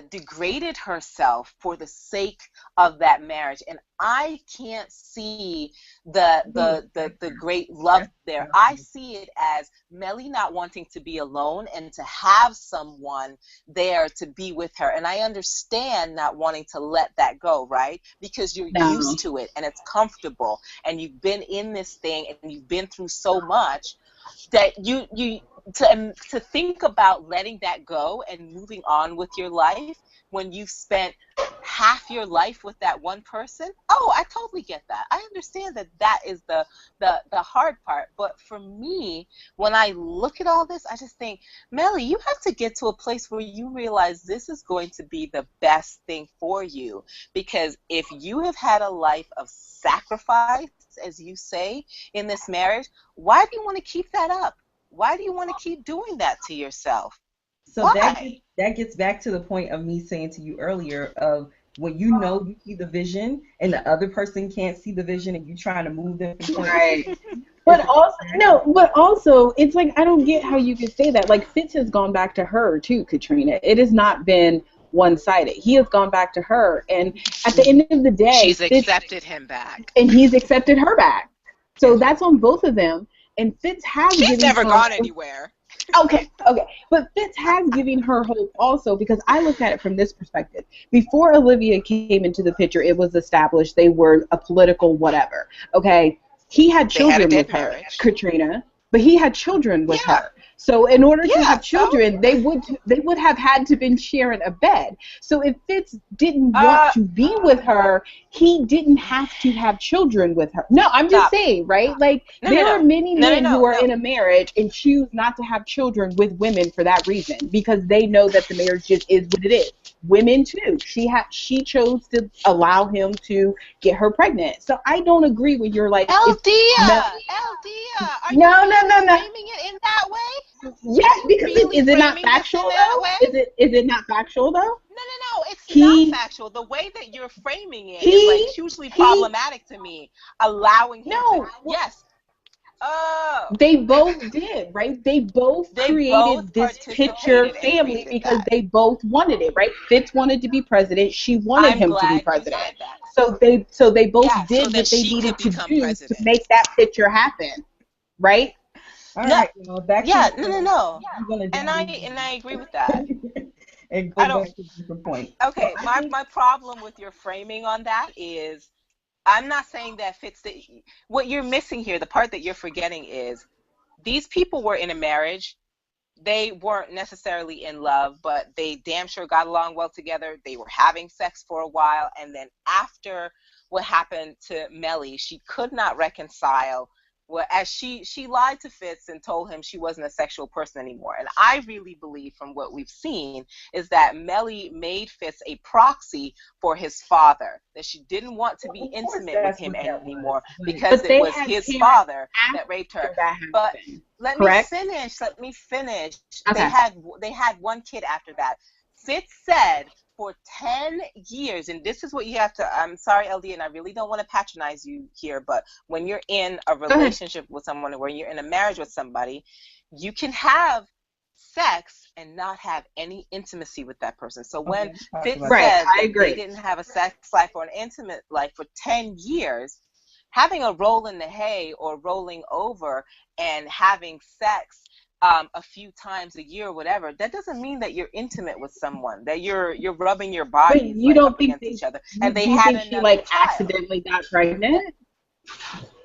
degraded herself for the sake of that marriage. And I can't see the I don't the the, respect the her. great love That's there. I disgusting. see it as Melly not wanting to be alone and to have someone there to be with her. And I understand not wanting to let that go, right? Because you're no. used to it and it's comfortable and you've been in this thing and you've been through so much that to think about letting that go and moving on with your life when you've spent half your life with that one person. Oh, I totally get that. I understand that is the hard part. But for me, when I look at all this, I just think, Melly, you have to get to a place where you realize this is going to be the best thing for you. Because if you have had a life of sacrifice, as you say, in this marriage, why do you want to keep that up? Why do you want to keep doing that to yourself? So that gets back to the point of me saying to you earlier of when you know you see the vision and the other person can't see the vision and you trying to move them from point right. But also it's like I don't get how you could say that. Like Fitz has gone back to her too, Katrina. It has not been one-sided. He has gone back to her, and at the end of the day, she's accepted him back, and he's accepted her back. So that's on both of them. And Fitz has never gone anywhere. Okay. But Fitz has given her hope also, because I look at it from this perspective. Before Olivia came into the picture, it was established they were a political whatever. Okay. He had children with her, Katrina, but he had children with her. So in order to have children, they would have had to been sharing a bed. So if Fitz didn't want to be with her, he didn't have to have children with her. No, I'm just saying, right? Like there are many men who are in a marriage and choose not to have children with women for that reason, because they know that the marriage just is what it is. Women too. She chose to allow him to get her pregnant. So I don't agree with your like. Eldia, are you framing it in that way? Yes, because is it not factual though? Is it not factual though? No, it's not factual. The way that you're framing it is like hugely problematic to me. Allowing him to, yes. Oh. They both did, right? They both created this picture family because they both wanted it, right? Fitz wanted to be president. She wanted him to be president. So they both did what they needed to do to make that picture happen, right? All right. Back to no. And I agree with that. And go back to a different point. Okay, my problem with your framing on that is, I'm not saying that Fitz. What you're missing here, the part that you're forgetting is, these people were in a marriage. They weren't necessarily in love, but they damn sure got along well together. They were having sex for a while, and then after what happened to Melly, she could not reconcile. Well, as she lied to Fitz and told him she wasn't a sexual person anymore. And I really believe from what we've seen is that Melly made Fitz a proxy for his father, that she didn't want to be intimate with him anymore because it was his father that raped her. But let me finish. Okay. They had one kid after that. Fitz said for 10 years, and this is what you have to, I'm sorry, LD, and I really don't want to patronize you here, but when you're in a relationship with someone, where you're in a marriage with somebody, you can have sex and not have any intimacy with that person. So when Fitz said that they didn't have a sex life or an intimate life for 10 years, having a roll in the hay or rolling over and having sex a few times a year or whatever, that doesn't mean that you're intimate with someone, that you're rubbing your bodies up against each other. And they had another child. Accidentally got pregnant?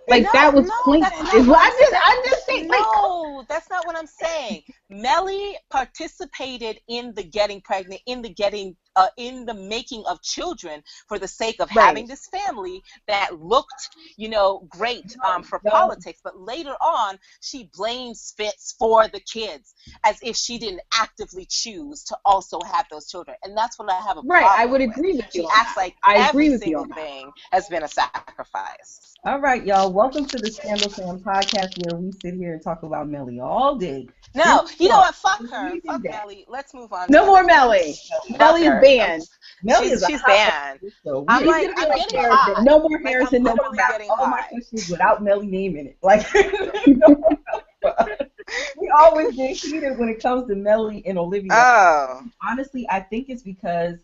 That was pointless. I'm just saying. No, that's not what I'm saying. Melly participated in the getting pregnant, in the making of children for the sake of having this family that looked, great for politics. But later on, she blames Fitz for the kids as if she didn't actively choose to also have those children. And that's what I have a problem I would agree with you. She acts like every single thing has been a sacrifice. All right, y'all. Welcome to the Scandal Fam podcast, where we sit here and talk about Melly all day. No, you know what? Fuck her. Fuck Melly. Let's move on. No more Melly. Melly is banned. She's banned. I'm getting hot. No more Harrison. No more getting hot. All my questions without Melly name in it. We always get heated when it comes to Melly and Olivia. Oh. Honestly, I think it's because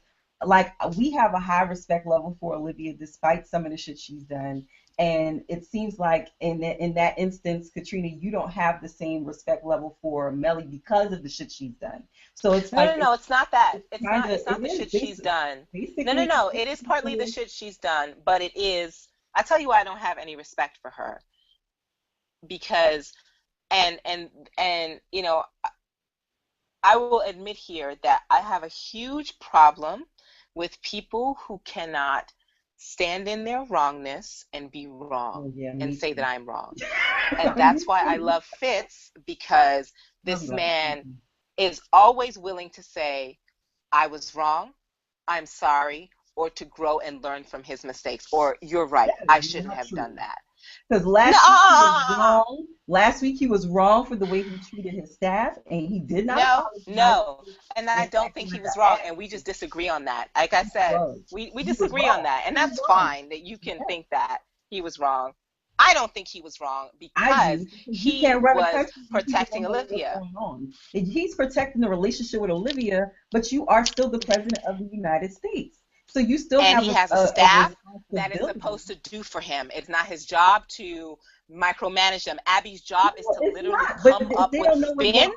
we have a high respect level for Olivia despite some of the shit she's done. And it seems like in that instance, Katrina, you don't have the same respect level for Melly because of the shit she's done. So it's no, it's not that. It's not the shit she's done. No. It is partly the shit she's done, but it is. I tell you why I don't have any respect for her. Because and you know, I will admit here that I have a huge problem with people who cannot stand in their wrongness and be wrong and say that I'm wrong. And that's why I love Fitz, because this man is always willing to say, I was wrong, I'm sorry, or to grow and learn from his mistakes, or you're right, I shouldn't have done that. Because last week he was wrong for the way he treated his staff, and he did not. No, and I don't think he was wrong, and we just disagree on that. Like I said, we disagree on that, and that's fine that you can think that he was wrong. I don't think he was wrong because he was protecting Olivia. He's protecting the relationship with Olivia, but you are still the president of the United States. So you still he has a staff that is supposed to do for him. It's not his job to micromanage them. Abby's job is to literally come up with spin.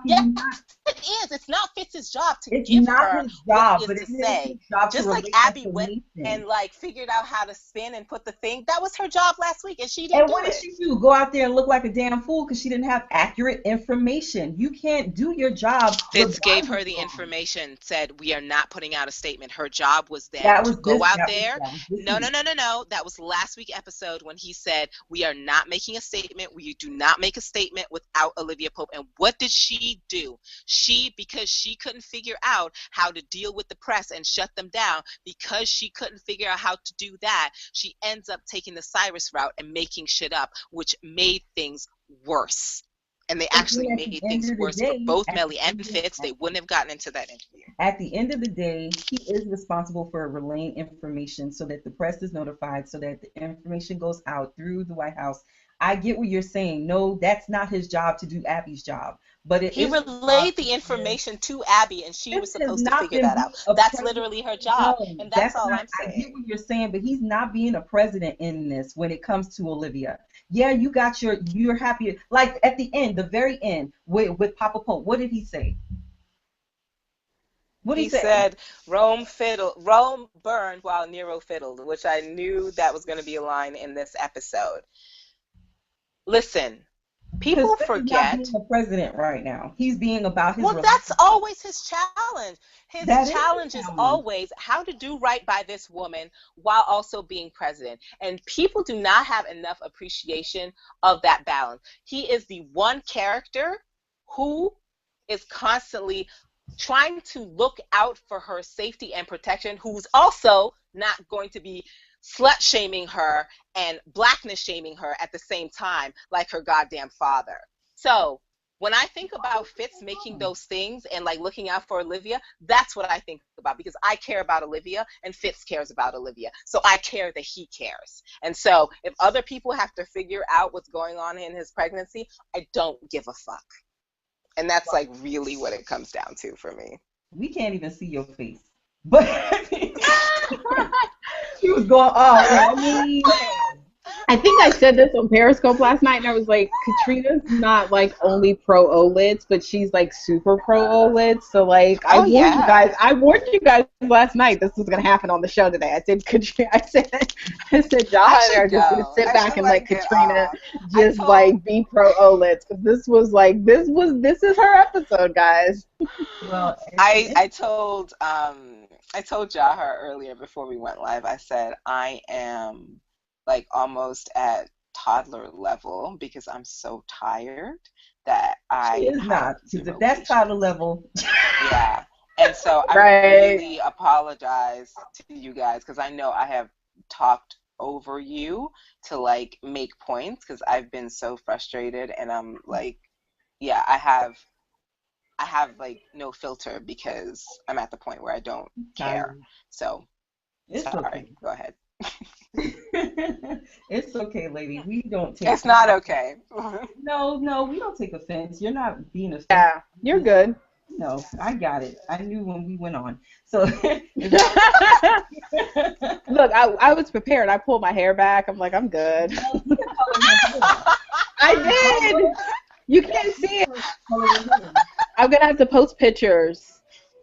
Yes, it is. It's not Fitz's job to give her what is to say. Just like Abby went and like figured out how to spin and put the thing. That was her job last week, and she didn't. And what did she do? Go out there and look like a damn fool because she didn't have accurate information. You can't do your job. Fitz gave her the information. Said we are not putting out a statement. Her job was then to go out there. No. That was last week's episode when he said we are not making a statement. We do not make a statement without Olivia Pope. And what did she do? Because she couldn't figure out how to deal with the press and shut them down, because she couldn't figure out how to do that, she ends up taking the Cyrus route and making shit up, which made things worse. And they actually made things worse for both Melly and Fitz. They wouldn't have gotten into that interview. At the end of the day, he is responsible for relaying information so that the press is notified, so that the information goes out through the White House. I get what you're saying. No, that's not his job to do Abby's job. But he relayed the information to Abby, and she was supposed to figure that out. That's literally her job, and that's all I'm saying. I get what you're saying, but he's not being a president in this when it comes to Olivia. Yeah, you're happy. Like at the end, the very end, with Papa Pope, what did he say? He said Rome burned while Nero fiddled, which I knew that was going to be a line in this episode. Listen, people forget. He's not being the president right now. He's being about his. Well, that's always his challenge. His challenge is always how to do right by this woman while also being president. And people do not have enough appreciation of that balance. He is the one character who is constantly trying to look out for her safety and protection, who's also not going to be slut shaming her and blackness shaming her at the same time like her goddamn father. So when I think about Fitz making those things and like looking out for Olivia, that's what I think about, because I care about Olivia and Fitz cares about Olivia. So I care that he cares. And so if other people have to figure out what's going on in his pregnancy, I don't give a fuck. And that's like really what it comes down to for me. We can't even see your face. But she was going I think I said this on Periscope last night, and I was like, Katrina's not like only pro OLEDs, but she's like super pro OLEDs. So like, I warned you guys last night this was gonna happen on the show today. I said, Katrina, I said, y'all are just gonna sit back and let Katrina just like be pro OLEDs, because this is her episode, guys. Well, I told Jahar earlier before we went live. I said I am like almost at toddler level because I'm so tired that She is not. Because if that's toddler level. Yeah. And so I really apologize to you guys, because I know I have talked over you to like make points, because I've been so frustrated, and I'm like, yeah, I have like no filter because I'm at the point where I don't care. So sorry. Okay. Go ahead. It's okay, lady. We don't take. It's not okay. No, we don't take offense. You're not being offensive. Yeah, you're good. No, I got it. I knew when we went on. So look, I was prepared. I pulled my hair back. I'm like, I'm good. I did. You can't see it. I'm gonna have to post pictures.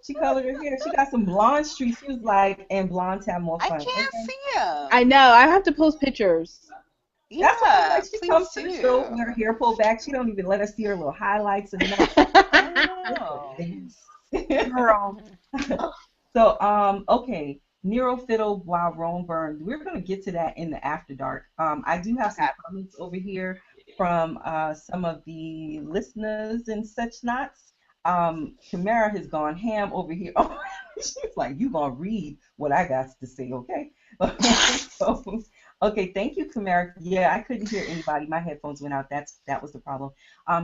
She colored her hair. She got some blonde streaks. She was like, and blondes have more fun. I can't see them. I know. I have to post pictures. That's why I'm Yeah, like, she please comes to the show do. with her hair pulled back. She don't even let us see her little highlights and nothing. I Girl. So, okay, Nero Fiddle while Rome burned. We're gonna get to that in the after dark. I do have some Okay. comments over here from some of the listeners and such nots. Tamara has gone ham over here. Oh, she's like, you gonna read what I got to say, okay? So, okay, thank you, Tamara. Yeah, I couldn't hear anybody. My headphones went out. That was the problem.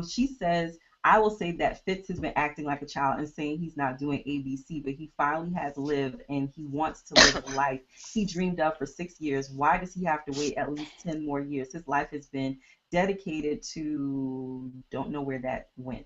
She says, I will say that Fitz has been acting like a child and saying he's not doing ABC, but he finally has lived and he wants to live the life he dreamed of for 6 years. Why does he have to wait at least 10 more years? His life has been dedicated to, don't know where that went.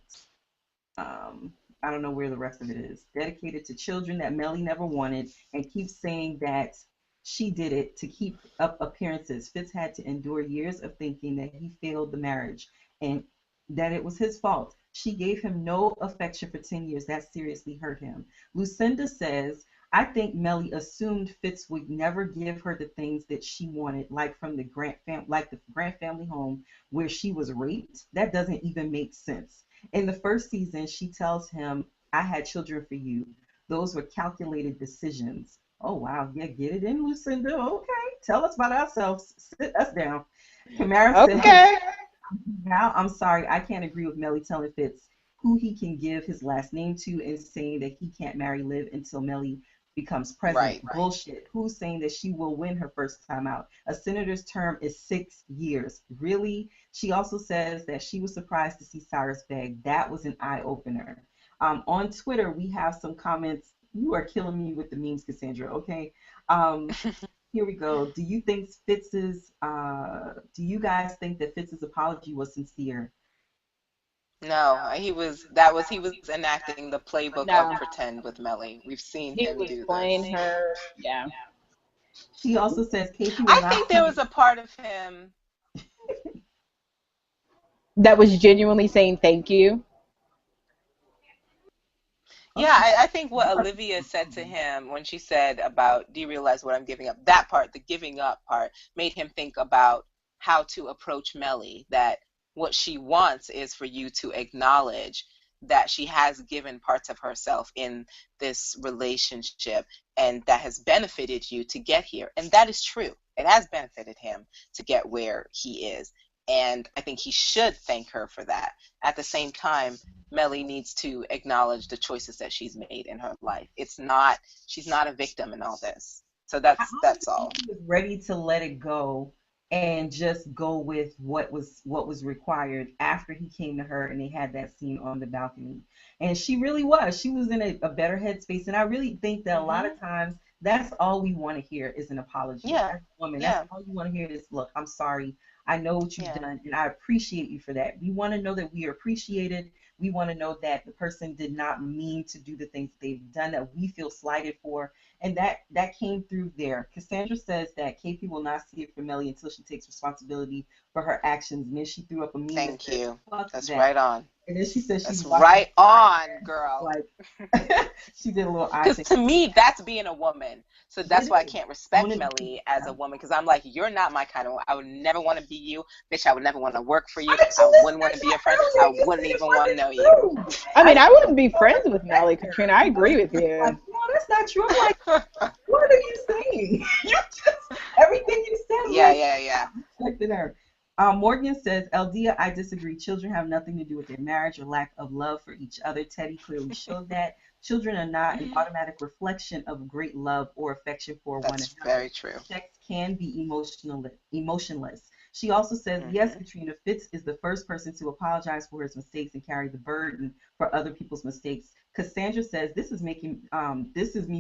I don't know where the rest of it is. Dedicated to children that Melly never wanted and keeps saying that she did it to keep up appearances. Fitz had to endure years of thinking that he failed the marriage and that it was his fault. She gave him no affection for 10 years. That seriously hurt him. Lucinda says, I think Melly assumed Fitz would never give her the things that she wanted, like from the Grant family home where she was raped. That doesn't even make sense. In the first season, she tells him, I had children for you. Those were calculated decisions. Oh, wow. Yeah, get it in, Lucinda. Okay. Tell us about ourselves. Sit us down. Kamara says, Okay. now I'm sorry. I can't agree with Melly telling Fitz who he can give his last name to and saying that he can't marry Liv until Melly becomes president. Right. Bullshit. Who's saying that she will win her first time out? A senator's term is 6 years. Really? She also says that she was surprised to see Cyrus beg. That was an eye opener. On Twitter, we have some comments. You are killing me with the memes, Cassandra. Okay. Here we go. Do you think do you guys think that Fitz's apology was sincere? No, he was enacting the playbook of No. pretend with Melly. We've seen He him was do playing this. her. Yeah. She also says KP will I not think there was a part of him. That was genuinely saying thank you. Yeah, Okay. I think what Olivia said to him when she said about, do you realize what I'm giving up? That part, the giving up part, made him think about how to approach Melly. That what she wants is for you to acknowledge that she has given parts of herself in this relationship and that has benefited you to get here. And that is true. It has benefited him to get where he is. And I think he should thank her for that. At the same time, Melly needs to acknowledge the choices that she's made in her life. She's not a victim in all this. So How that's do you think all. he was ready to let it go and just go with what was required after he came to her and they had that scene on the balcony? And she really was. She was in a better headspace. And I really think that a lot Mhm. of times that's all we want to hear is an apology. Yeah. As a woman, that's Yeah. all you want to hear is, look, I'm sorry. I know what you've Yeah. done and I appreciate you for that. We want to know that we are appreciated. We want to know that the person did not mean to do the things they've done that we feel slighted for, and that came through there. Cassandra says that KP will not see it from Melly until she takes responsibility for her actions, and then she threw up a meme that Thank says, you. "Fuck That's that," right on. and then she says she's That's watching right on, girl. like she did a little eye Because thing. to me, that's being a woman. So It that's why I is. can't Own respect it. Melly as a woman. Because I'm like, you're not my kind of woman. I would never want to be you, bitch. I would never want to work for you. But you I listened wouldn't want to to be your that friend. earlier. I You wouldn't said it even want to wasn't know you. true. I I mean, I said wouldn't be you friends with Melly respect her. Katrina. I agree with Like, you. no, that's not true. I'm like, what are you saying? You just everything you said. I'm Yeah, like, yeah, yeah. respected her. Morgan says, Eldia, I disagree. Children have nothing to do with their marriage or lack of love for each other. Teddy clearly showed that. Children are not an automatic reflection of great love or affection for one That's another. very true. Sex can be emotionless. She also says, yes, Hmm. Katrina, Fitz is the first person to apologize for his mistakes and carry the burden for other people's mistakes. Cassandra says, this is me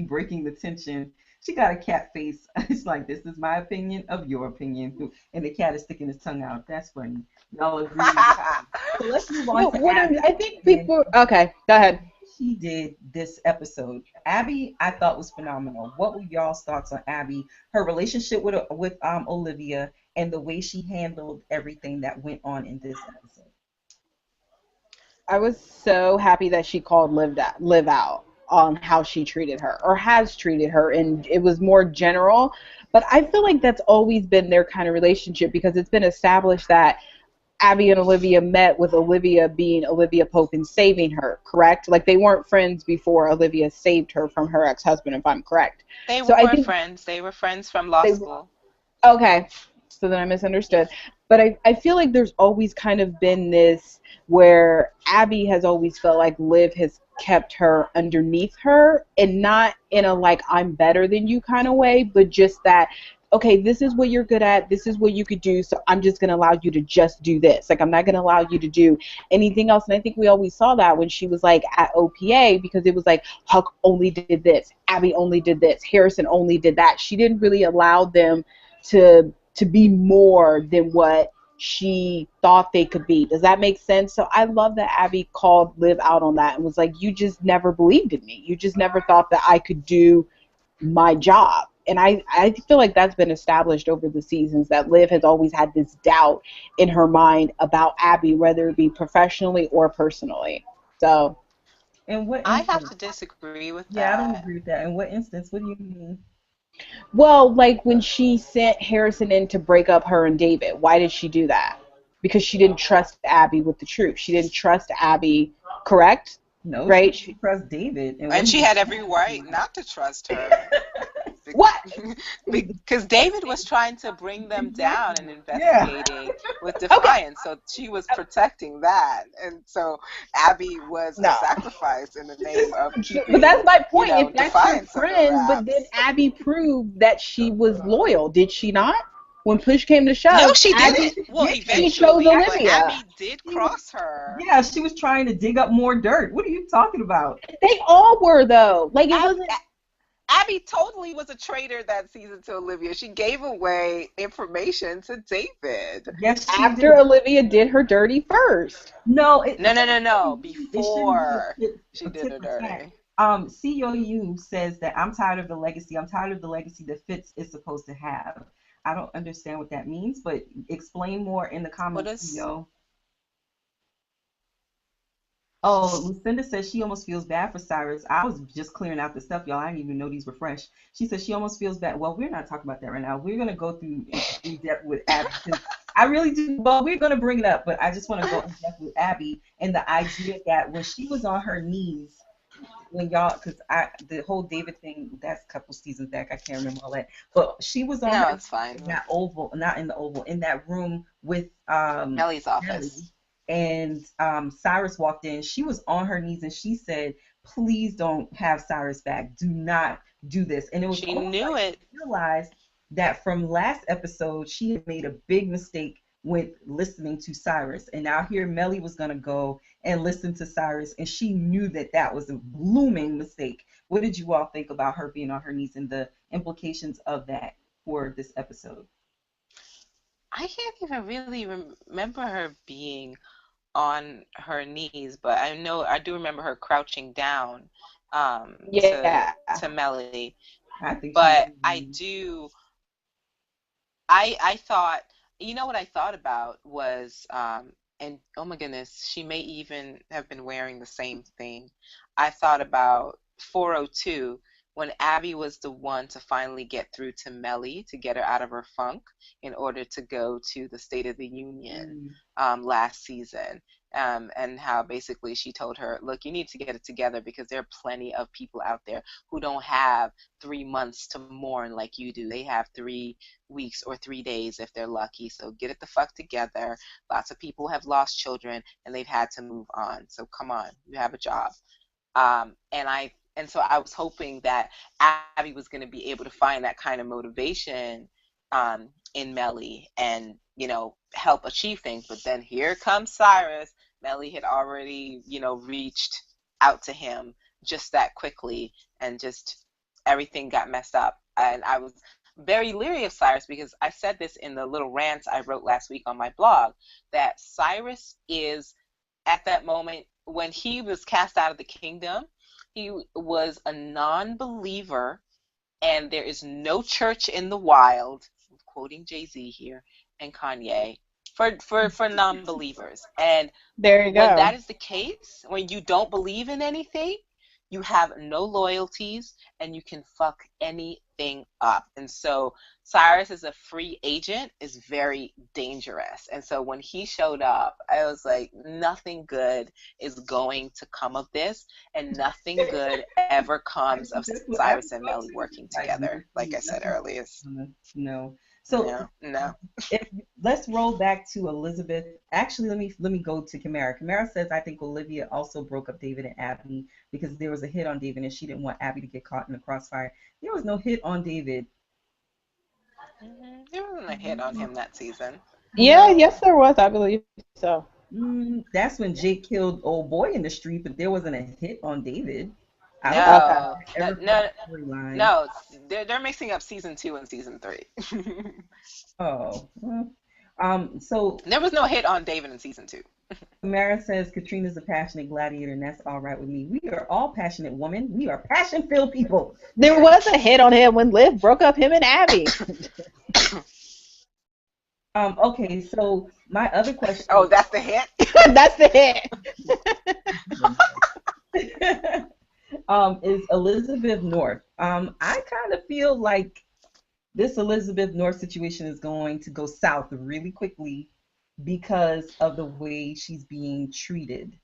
breaking the tension. She got a cat face. It's like, this is my opinion of your opinion. And the cat is sticking his tongue out. That's funny. Y'all agree with that. So let's move on No, to what Abby. I think And people. Okay, go ahead. she did this episode. Abby, I thought was phenomenal. What were y'all's thoughts on Abby, her relationship with Olivia, and the way she handled everything that went on in this episode? I was so happy that she called Live Out. on how she treated her or has treated her, and it was more general. But I feel like that's always been their kind of relationship, because it's been established that Abby and Olivia met with Olivia being Olivia Pope and saving her, correct? Like, they weren't friends before Olivia saved her from her ex-husband, if I'm correct. They So I were think friends. They were friends from law they school. Okay, so then I misunderstood. But I feel like there's always kind of been this where Abby has always felt like Liv has kept her underneath her, and not in a like I'm better than you kind of way, but just that, okay, this is what you're good at, this is what you could do, so I'm just going to allow you to just do this. Like, I'm not going to allow you to do anything else. And I think we always saw that when she was like at OPA, because it was like Huck only did this, Abby only did this, Harrison only did that. She didn't really allow them to be more than what she thought they could be. Does that make sense? So I love that Abby called Liv out on that and was like, you just never believed in me. You just never thought that I could do my job. And I feel like that's been established over the seasons, that Liv has always had this doubt in her mind about Abby, whether it be professionally or personally. So. And what I have instance? to disagree with Yeah, I don't that. agree with that. In what instance? What do you mean? Well, like when she sent Harrison in to break up her and David, why did she do that? Because she didn't trust Abby with the truth. She didn't trust Abby, correct? No, Right? she trusts David. And And she had every right not to trust her. What? Because David was trying to bring them down and Yeah. investigating with Defiance, so she was protecting that, and so Abby was a No. sacrifice in the name of keeping. But that's my point. You know, If that's your Defiance under friend, but wraps. then Abby proved that she was loyal, did she not? When push came to shove, No, she Abby, didn't. Well, Yeah, eventually, she chose but Olivia. Abby did cross her. Yeah, she was trying to dig up more dirt. What are you talking about? They all were, though. Like, it wasn't. Abby totally was a traitor that season to Olivia. She gave away information to David. Yes, she After did. Olivia did her dirty first. No, No. It shouldn't Before be she a did tit her for tat. dirty. COU says that I'm tired of the legacy. I'm tired of the legacy that Fitz is supposed to have. I don't understand what that means, but explain more in the What comments, is? CEO. Oh, Lucinda says she almost feels bad for Cyrus. I was just clearing out the stuff, y'all. I didn't even know these were fresh. She says she almost feels bad. Well, we're not talking about that right now. We're gonna go through in depth with Abby. 'Cause I really do. Well, we're gonna bring it up, but I just want to go in depth with Abby and the idea that when she was on her knees, when y'all, because the whole David thing, that's a couple seasons back. I can't remember all that, but she was on No, her it's fine. in that oval, not in the oval, in that room with Melly's Melly, office. and Cyrus walked in. She was on her knees and she said, "Please don't have Cyrus back. Do not do this." And it was She almost knew like it. she realized that from last episode she had made a big mistake with listening to Cyrus, and now here Melly was gonna go and listen to Cyrus, and she knew that that was a blooming mistake. What did you all think about her being on her knees and the implications of that for this episode? I can't even really remember her being on her knees, but I do remember her crouching down Yeah. to Melly. I think But she I do I thought, you know what I thought about was and oh my goodness, she may even have been wearing the same thing. I thought about 402, when Abby was the one to finally get through to Melly to get her out of her funk in order to go to the State of the Union last season. And how basically she told her, look, you need to get it together because there are plenty of people out there who don't have 3 months to mourn like you do. They have 3 weeks or 3 days if they're lucky. So get it the fuck together. Lots of people have lost children and they've had to move on. So come on, you have a job. And so I was hoping that Abby was going to be able to find that kind of motivation in Melly and, you know, help achieve things. But then here comes Cyrus. Melly had already, you know, reached out to him just that quickly, and just everything got messed up. And I was very leery of Cyrus because I said this in the little rants I wrote last week on my blog, that Cyrus is, at that moment, when he was cast out of the kingdom, he was a non-believer, and there is no church in the wild, I'm quoting Jay-Z here and Kanye, for non-believers. And There you when go. that is the case, when you don't believe in anything, you have no loyalties and you can fuck anything up. And so Cyrus as a free agent is very dangerous. And so when he showed up, I was like, nothing good is going to come of this, and nothing good ever comes of Cyrus and Mellie working together, like I said earlier. No. So no. Let's roll back to Elizabeth. Actually, let me go to Kamara. Kamara says, I think Olivia also broke up David and Abby because there was a hit on David and she didn't want Abby to get caught in the crossfire. There was no hit on David. There wasn't a hit on him that season. Yeah, yes, there was. I believe so. That's when Jake killed old boy in the street, but there wasn't a hit on David. No, they're mixing up season 2 and season 3. Oh, so there was no hit on David in season 2. Mara says Katrina's a passionate gladiator, and that's all right with me. We are all passionate women. We are passion-filled people. There was a hit on him when Liv broke up him and Abby. Okay, so my other question. Oh, that's the hit? That's the hit. Is Elizabeth North. I kind of feel like this Elizabeth North situation is going to go south really quickly because of the way she's being treated.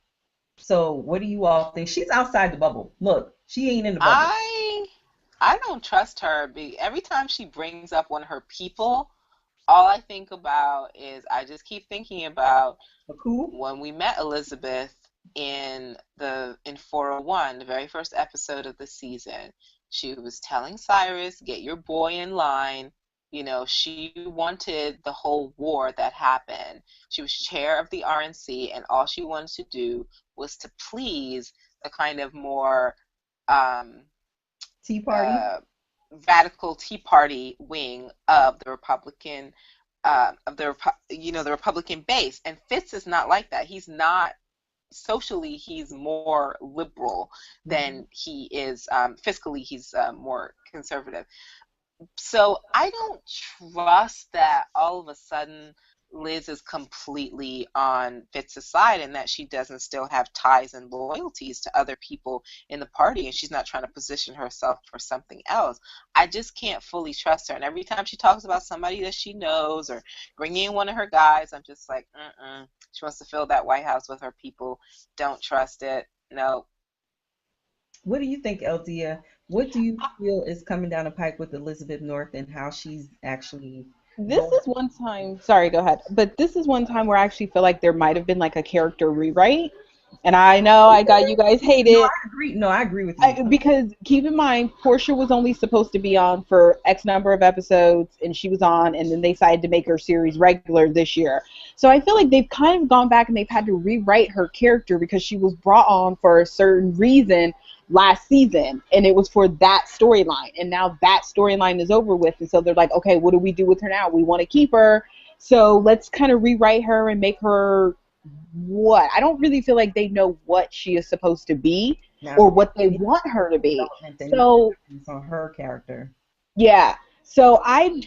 So what do you all think? She's outside the bubble. Look, she ain't in the bubble. I don't trust her. Every time she brings up one of her people, all I think about is I just keep thinking about when we met Elizabeth in 401, the very first episode of the season. She was telling Cyrus, get your boy in line. You know, she wanted the whole war that happened. She was chair of the RNC, and all she wanted to do was to please the kind of more Tea Party, radical Tea Party wing of the Republican, the Republican base. And Fitz is not like that. He's not. Socially, he's more liberal than he is fiscally. He's more conservative. So I don't trust that all of a sudden Liz is completely on Fitz's side and that she doesn't still have ties and loyalties to other people in the party and she's not trying to position herself for something else. I just can't fully trust her. And every time she talks about somebody that she knows or bringing in one of her guys, I'm just like, She wants to fill that White House with her people. Don't trust it. No. What do you think, Eldia? What do you feel is coming down the pike with Elizabeth North and how she's actually... This is one time, sorry, go ahead. But this is one time where I actually feel like there might have been like a character rewrite. And I know I got you guys hated. I agree with you. Because keep in mind, Portia was only supposed to be on for X number of episodes, and she was on, and then they decided to make her series regular this year. So I feel like they've kind of gone back and they've had to rewrite her character because she was brought on for a certain reason last season, and it was for that storyline. And now that storyline is over with, and so they're like, okay, what do we do with her now? We want to keep her, so let's kind of rewrite her and make her what? I don't really feel like they know what she is supposed to be or what they want her to be. So on her character. Yeah. So I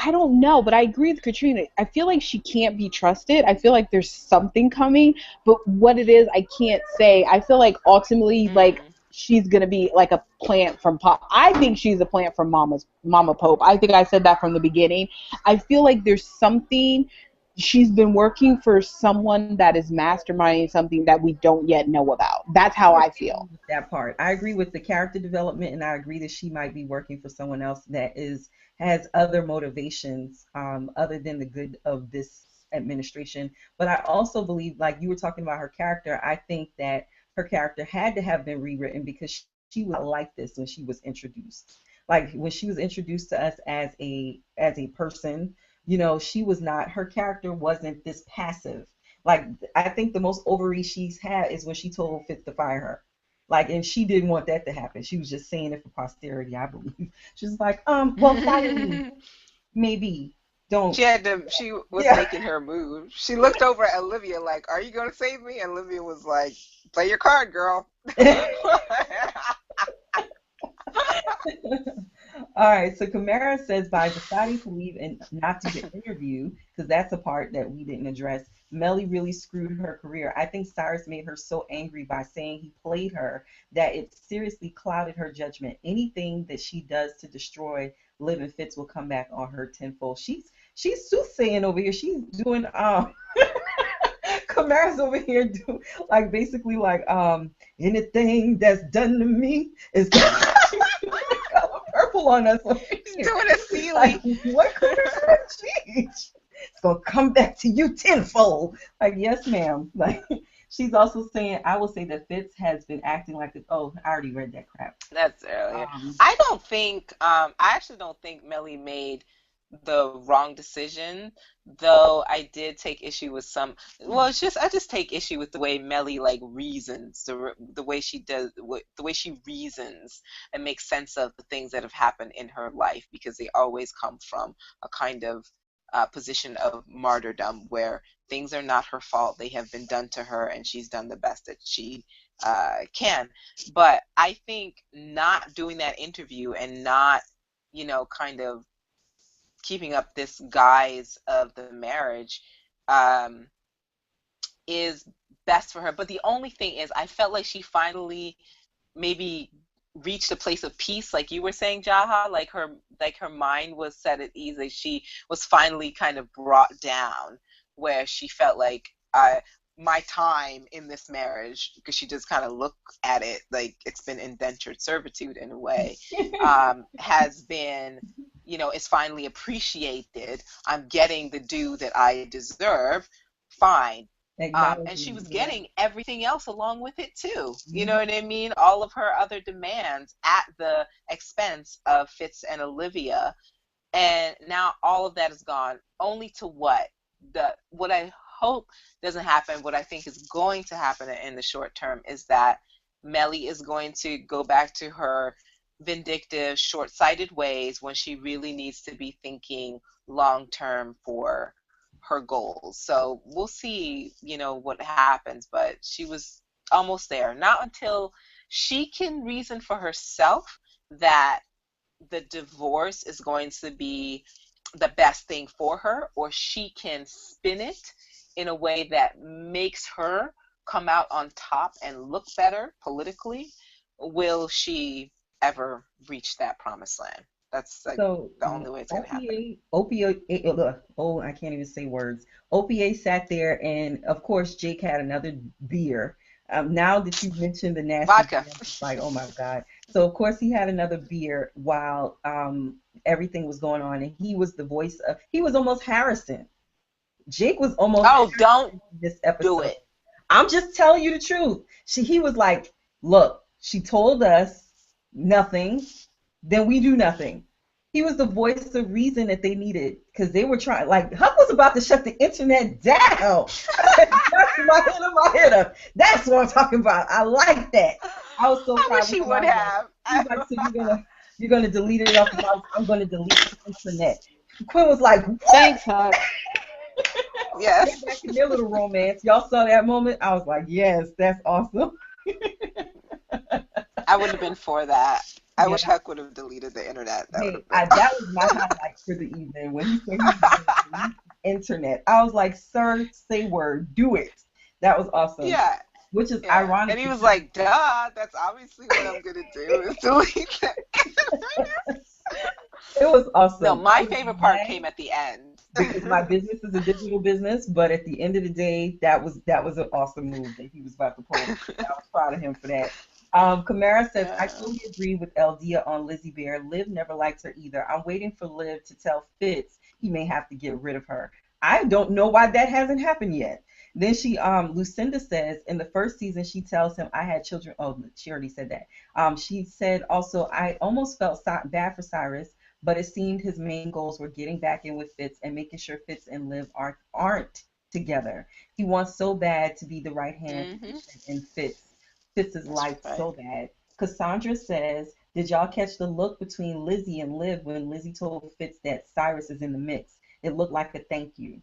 don't know, but I agree with Katrina. I feel like she can't be trusted. I feel like there's something coming, but what it is, I can't say. I feel like ultimately, like, she's going to be like a plant from Pop. I think she's a plant from Mama Pope. I think I said that from the beginning. I feel like there's something. She's been working for someone that is masterminding something that we don't yet know about. That's how I feel. That part. I agree with the character development, and I agree that she might be working for someone else that has other motivations other than the good of this administration. But I also believe, like you were talking about her character, I think that her character had to have been rewritten because she was like this when she was introduced. Like when she was introduced to us as a person, you know, she was not, her character wasn't this passive. Like, I think the most overreach she's had is when she told Fitz to fire her. Like, and she didn't want that to happen. She was just saying it for posterity, I believe. She was like, well, fire me. Maybe. Don't. She was making her move. She looked over at Olivia like, are you going to save me? And Olivia was like, play your card, girl. All right, so Kamara says by deciding to leave and not do the interview, because that's a part that we didn't address, Melly really screwed her career. I think Cyrus made her so angry by saying he played her that it seriously clouded her judgment. Anything that she does to destroy Liv and Fitz will come back on her tenfold. She's soothsaying over here. She's doing Kamara's over here do like basically like anything that's done to me is color purple on us. He's doing a Sealy. Like, what could have changed? It's gonna come back to you tenfold. Like, yes, ma'am. Like, she's also saying, I will say that Fitz has been acting like this. Oh, I already read that crap. That's earlier. I actually don't think Melly made the wrong decision, though I did take issue with some. Well, I just take issue with the way Melly like reasons, the way she does, the way she reasons and makes sense of the things that have happened in her life, because they always come from a kind of position of martyrdom where things are not her fault. They have been done to her, and she's done the best that she can. But I think not doing that interview and not, kind of keeping up this guise of the marriage is best for her. But the only thing is, I felt like she finally maybe reached a place of peace, like you were saying, Jaha. Like her mind was set at ease. Like she was finally kind of brought down, where she felt like my time in this marriage, because she just kind of looked at it like it's been indentured servitude in a way, has been, is finally appreciated. I'm getting the due that I deserve. Fine. And she was getting everything else along with it too. You know what I mean? All of her other demands at the expense of Fitz and Olivia. And now all of that is gone. Only to what I hope doesn't happen, what I think is going to happen in the short term, is that Melly is going to go back to her vindictive, short-sighted ways when she really needs to be thinking long-term for her goals. So we'll see, what happens, but she was almost there. Not until she can reason for herself that the divorce is going to be the best thing for her, or she can spin it in a way that makes her come out on top and look better politically, will she ever reach that promised land? That's like the only way it's going to happen. I can't even say words. OPA sat there, and of course Jake had another beer. Now that you mentioned the nasty vodka, beer, like, oh my God. So of course he had another beer while everything was going on, and he was the voice of, he was almost Harrison. Jake was almost, don't this episode. Do it. I'm just telling you the truth. He was like, look, she told us nothing, then we do nothing. He was the voice of reason that they needed, because they were trying, like, Huck was about to shut the internet down. That's my hitter. That's what I'm talking about. I like that. I was so proud. I wish he would have. He's like, so you're gonna delete it off the house. I'm gonna delete the internet. Quinn was like, what? Thanks, Huck. Yes. Back in their little romance. Y'all saw that moment? I was like, yes, that's awesome. I would have been for that. I wish Huck would have deleted the internet. That was my highlight for the evening, when he said he was going to delete the internet. I was like, sir, say word, do it. That was awesome. Yeah. Which is ironic. And he was like, duh, that's obviously what I'm going to do, is delete it. It was awesome. No, my favorite part came at the end. Because my business is a digital business, but at the end of the day, that was an awesome move that he was about to pull. I was proud of him for that. Kamara says, I totally agree with Eldia on Lizzie Bear. Liv never liked her either. I'm waiting for Liv to tell Fitz he may have to get rid of her. I don't know why that hasn't happened yet. Then Lucinda says, in the first season, she tells him, I had children. Oh, she already said that. She said also, I almost felt bad for Cyrus, but it seemed his main goals were getting back in with Fitz and making sure Fitz and Liv aren't together. He wants so bad to be the right hand in Fitz's life so bad. Cassandra says, did y'all catch the look between Lizzie and Liv when Lizzie told Fitz that Cyrus is in the mix? It looked like a thank you.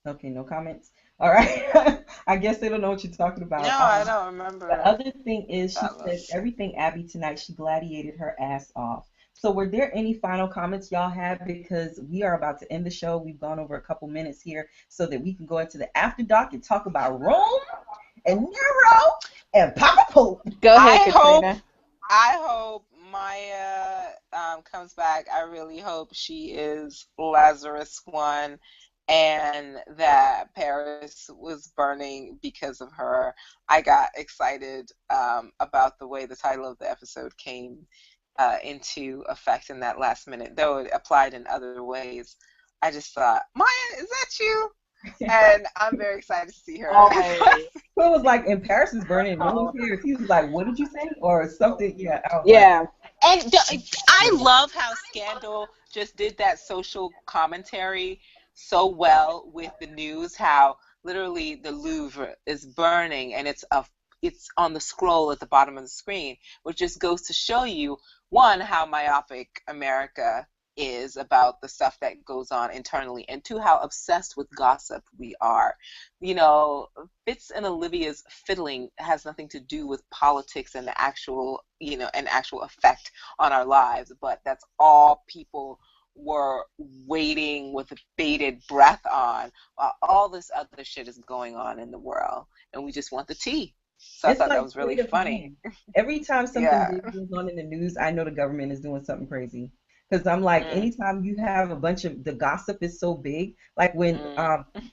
Okay, no comments. All right. I guess they don't know what you're talking No, about. I don't remember The other thing is she that said look. everything Abby tonight, she gladiated her ass off. So were there any final comments y'all have? Because we are about to end the show. We've gone over a couple minutes here so that we can go into the after dark and talk about Rome and Nero and Papa Pope. Go ahead, Katrina. I hope Maya comes back. I really hope she is Lazarus one, and that Paris was burning because of her. I got excited about the way the title of the episode came into effect in that last minute, though it applied in other ways. I just thought, Maya, is that you? And I'm very excited to see her. It was like, in Paris is burning, no one cares. He was like, what did you say? Or something, yeah. Yeah. Like, and I love how Scandal just did that social commentary so well with the news, how literally the Louvre is burning and it's on the scroll at the bottom of the screen, which just goes to show you, one, how myopic America is about the stuff that goes on internally, and two, how obsessed with gossip we are. You know, Fitz and Olivia's fiddling has nothing to do with politics and the actual, an actual effect on our lives, but that's all people were waiting with bated breath on while all this other shit is going on in the world, and we just want the tea. So I thought that was really funny. Every time something big goes on in the news, I know the government is doing something crazy. Because I'm like, anytime you have a bunch of, the gossip is so big. Like when,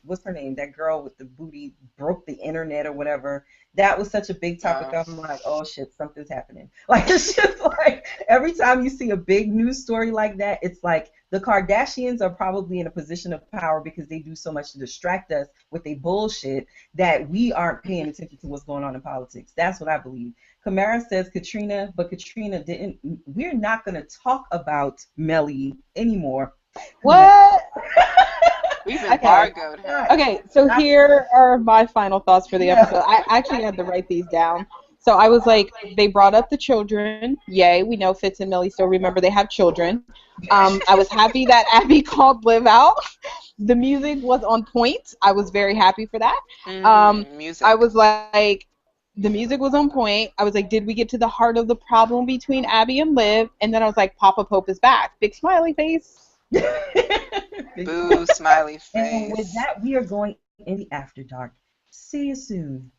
what's her name? That girl with the booty broke the internet or whatever. That was such a big topic. I'm like, oh shit, something's happening. Like, it's just like, every time you see a big news story like that, it's like the Kardashians are probably in a position of power because they do so much to distract us with their bullshit that we aren't paying attention to what's going on in politics. That's what I believe. Kamara says Katrina, but Katrina didn't. We're not going to talk about Melly anymore. What? We've embargoed her. Okay, so here are my final thoughts for the episode. I actually had to write these down. So I was like, they brought up the children. Yay, we know Fitz and Millie still remember they have children. I was happy that Abby called Liv out. The music was on point. I was very happy for that. Music. I was like, the music was on point. I was like, did we get to the heart of the problem between Abby and Liv? And then I was like, Papa Pope is back. Big smiley face. Boo, smiley face. And with that, we are going in the after dark. See you soon.